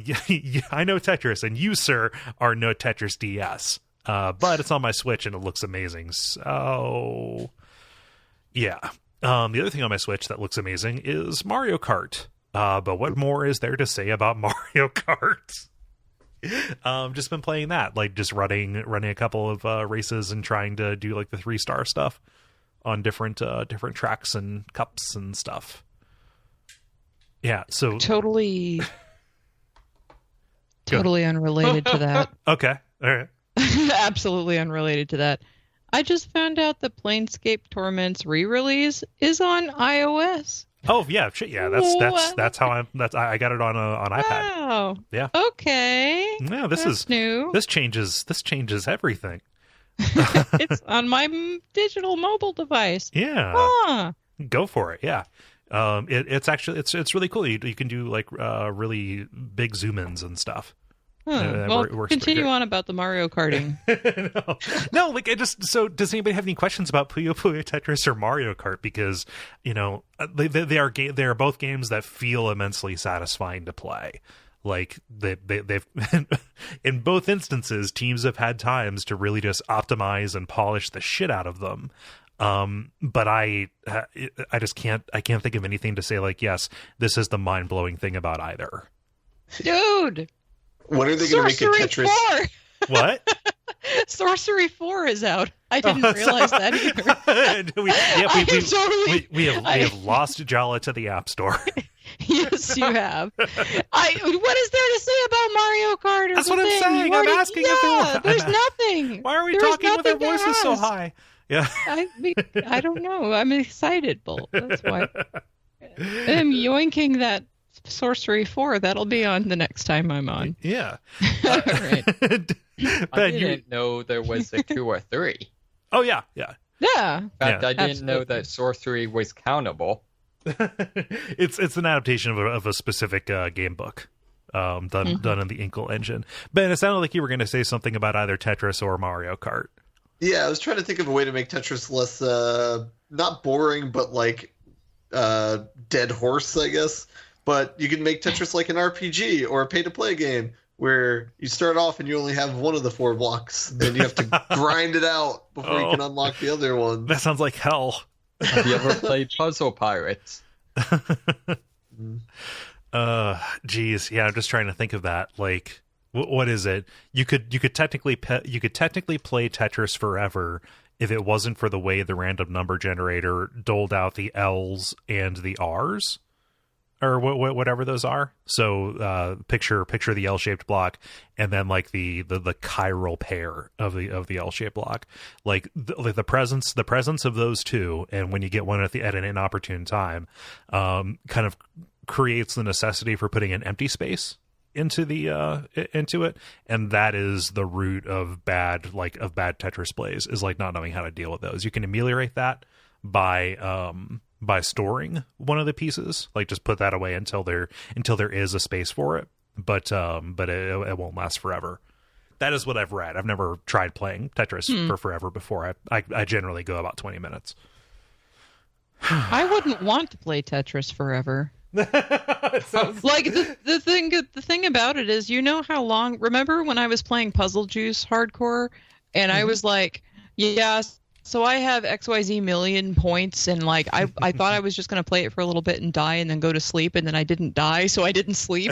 A: know Tetris, and you, sir, are no Tetris DS, but it's on my Switch and it looks amazing. So yeah. The other thing on my Switch that looks amazing is Mario Kart. But what more is there to say about Mario Kart? Just been playing that, like just running a couple of races and trying to do like the 3-star stuff on different tracks and cups and stuff. Yeah, so
C: totally unrelated to that.
A: Okay, all right.
C: Absolutely unrelated to that. I just found out that Planescape Torment's re-release is on iOS.
A: Oh yeah, shit, yeah. That's how I got it on iPad.
C: Wow.
A: Yeah.
C: Okay.
A: Yeah,
C: That's new.
A: This changes everything.
C: It's on my digital mobile device.
A: Yeah.
C: Huh.
A: Go for it. Yeah. It's really cool. You can do like really big zoom ins and stuff.
C: Well, continue on about the Mario Karting.
A: no, like so does anybody have any questions about Puyo Tetris or Mario Kart? Because they are both games that feel immensely satisfying to play. Like they've in both instances, teams have had times to really just optimize and polish the shit out of them. But I just can't think of anything to say like, yes, this is the mind blowing thing about either.
C: Dude.
D: When are they going to make a Tetris?
C: 4.
A: What?
C: Sorcery 4 is out. I didn't realize that either.
A: we have lost Jala to the App Store.
C: Yes, you have. What is there to say about Mario Kart?
A: That's what I'm saying. I'm asking if
C: there's nothing.
A: Why are we talking with our voices so high? Yeah.
C: I don't know. I'm excited, Bull. That's why. I'm yoinking that Sorcery 4. That'll be on the next time I'm on.
A: Yeah.
C: All right.
B: I didn't know there was a 2 or 3.
A: Oh, yeah. Yeah.
C: Yeah.
B: In fact, I didn't know that sorcery was countable.
A: It's an adaptation of a specific game book done in the Inkle engine. Ben, it sounded like you were going to say something about either Tetris or Mario Kart.
D: Yeah, I was trying to think of a way to make Tetris less not boring, but like dead horse, I guess. But you can make Tetris like an RPG or a pay-to-play game where you start off and you only have one of the 4 blocks, and you have to grind it out before you can unlock the other one.
A: That sounds like hell.
B: Have you ever played Puzzle Pirates?
A: Geez, yeah. I'm just trying to think of that. Like, what is it? You could technically play Tetris forever if it wasn't for the way the random number generator doled out the L's and the R's. Or whatever those are. So picture the L-shaped block, and then like the chiral pair of the L-shaped block. Like the presence of those two, and when you get one at an inopportune time, kind of creates the necessity for putting an empty space into it, and that is the root of bad Tetris plays, is like not knowing how to deal with those. You can ameliorate that by storing one of the pieces, like just put that away until there is a space for it, but it won't last forever. That is what I've read. I've never tried playing Tetris for forever before. I generally go about 20 minutes.
C: I wouldn't want to play Tetris forever. Like the thing about it is, how long, remember when I was playing Puzzle Juice hardcore and I was like, yeah, so I have XYZ million points, and like I thought I was just going to play it for a little bit and die and then go to sleep, and then I didn't die, so I didn't sleep.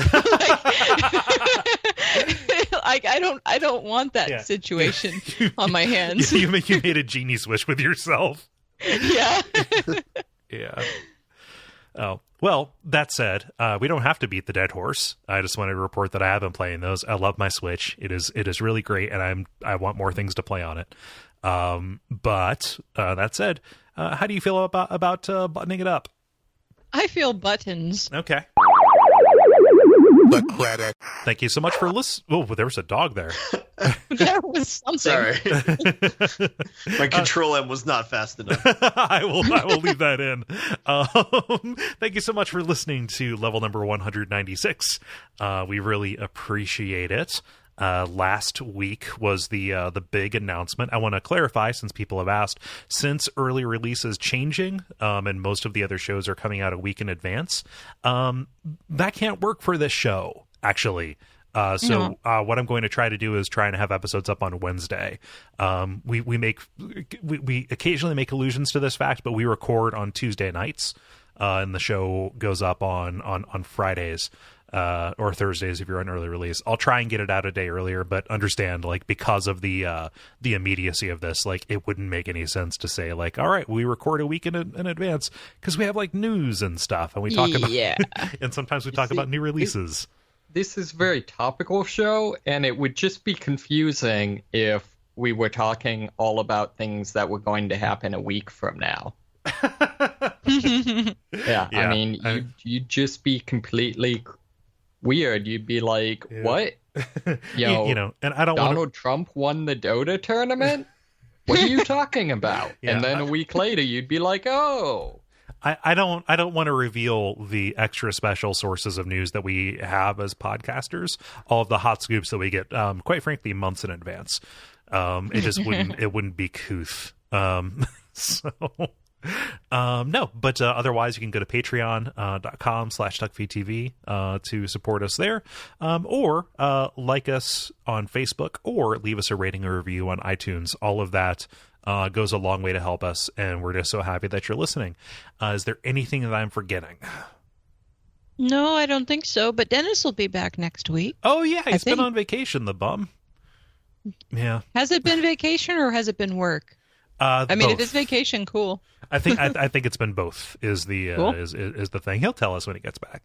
C: I don't want that situation on my hands.
A: You made a genie wish with yourself.
C: Yeah.
A: Yeah. Oh, well, that said, we don't have to beat the dead horse. I just wanted to report that I have been playing those. I love my Switch. It is really great, and I want more things to play on it. But that said, how do you feel about buttoning it up?
C: I feel buttons.
A: Okay.
E: The credit.
A: Thank you so much for listening. Oh, there was a dog there.
C: There was something.
D: Sorry. My control M was not fast enough.
A: I will leave that in. Thank you so much for listening to level number 196. We really appreciate it. Last week was the big announcement. I want to clarify, since people have asked, since early release is changing, and most of the other shows are coming out a week in advance, that can't work for this show, actually. So what I'm going to try to do is try and have episodes up on Wednesday. We occasionally make allusions to this fact, but we record on Tuesday nights, and the show goes up on Fridays. Or Thursdays if you're on early release. I'll try and get it out a day earlier, but understand, like, because of the immediacy of this, like, it wouldn't make any sense to say, like, all right, we record a week in advance, because we have, like, news and stuff, and we talk about and sometimes we talk about new releases.
B: This is a very topical show, and it would just be confusing if we were talking all about things that were going to happen a week from now. Yeah, I mean, you'd just be completely weird. You'd be like, what? And I don't Donald Trump won the Dota tournament? What are you talking about? And then a week later, you'd be like, oh.
A: I don't want to reveal the extra special sources of news that we have as podcasters, all of the hot scoops that we get, quite frankly, months in advance. It just wouldn't be couth. No, but otherwise you can go to patreon.com/Duckfeed.tv to support us there, or like us on Facebook, or leave us a rating or review on iTunes. All of that goes a long way to help us, and we're just so happy that you're listening. Is there anything that I'm forgetting?
C: No, I don't think so, but Dennis will be back next week.
A: Oh yeah, he's been on vacation, the bum. Yeah.
C: Has it been vacation or has it been work? I mean,
A: both.
C: If it's vacation, cool.
A: I think it's been both. Is the
C: cool.
A: is the thing. He'll tell us when he gets back.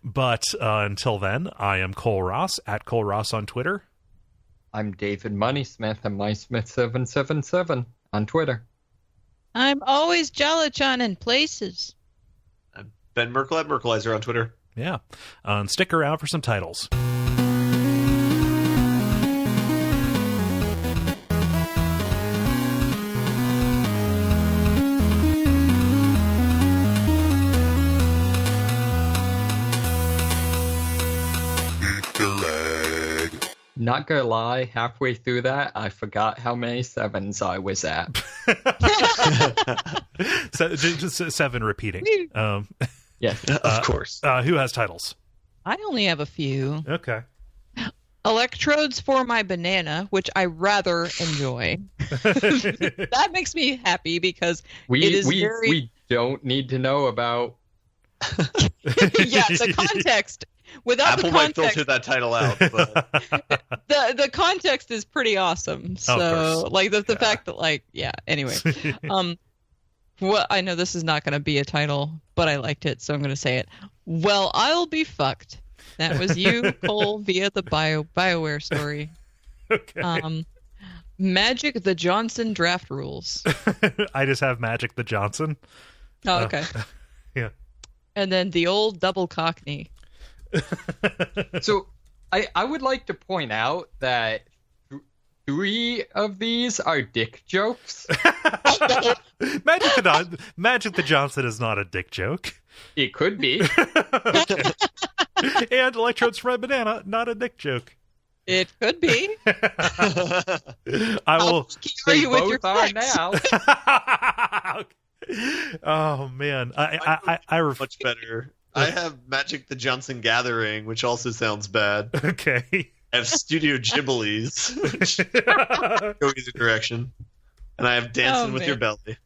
A: But until then, I am Kole Ross at Kole Ross on Twitter.
B: I'm David Moneysmith at MySmith777 on Twitter.
C: I'm always Jala-chan in places.
D: I'm Ben Merkel at Merkelizer on Twitter.
A: Yeah, and stick around for some titles.
B: Not gonna lie, halfway through that, I forgot how many sevens I was at.
A: Just 7 repeating.
B: Yes,
D: of course.
A: Who has titles?
C: I only have a few.
A: Okay.
C: Electrodes for my banana, which I rather enjoy. That makes me happy because
B: we don't need to know about.
C: The context. Without
D: Apple
C: the context,
D: might filter that title out, but
C: the context is pretty awesome. So, like the fact that, anyway. Well, I know this is not going to be a title, but I liked it, so I'm going to say it. Well, I'll be fucked. That was you, Kole, via the Bioware story.
A: Okay.
C: Magic the Johnson draft rules.
A: I just have Magic the Johnson.
C: Oh, okay.
A: Yeah.
C: And then the old double cockney.
B: So I would like to point out that 3 of these are dick jokes.
A: Magic the Johnson is not a dick joke.
B: It could be.
A: And Electrodes for a Banana, not a dick joke.
C: It could be.
A: I will.
B: They
C: you with
B: both
C: your
B: are
C: facts.
B: now.
A: Oh man, I
D: much better. I have Magic the Johnson Gathering, which also sounds bad.
A: Okay.
D: I have Studio Ghibli's, which go either direction. And I have Dancing with Your Belly.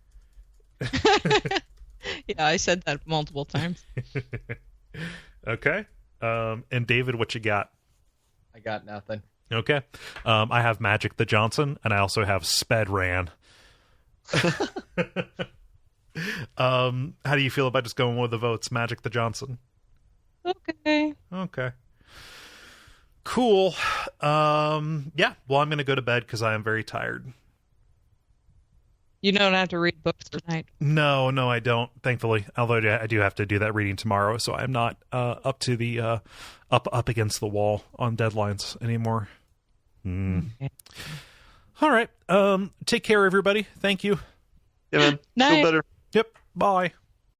C: Yeah, I said that multiple times.
A: Okay. And David, what you got?
B: I got nothing.
A: Okay. I have Magic the Johnson, and I also have Sped Ran. How do you feel about just going with the votes? Magic the Johnson.
C: Okay.
A: Okay. Cool. Yeah. Well, I'm going to go to bed because I am very tired.
C: You don't have to read books tonight.
A: No, I don't. Thankfully, although I do have to do that reading tomorrow, so I'm not up to the up against the wall on deadlines anymore.
C: Okay.
A: All right. Take care, everybody. Thank you.
D: Yeah, man.
C: Night.
D: Feel better.
A: Yep. Bye.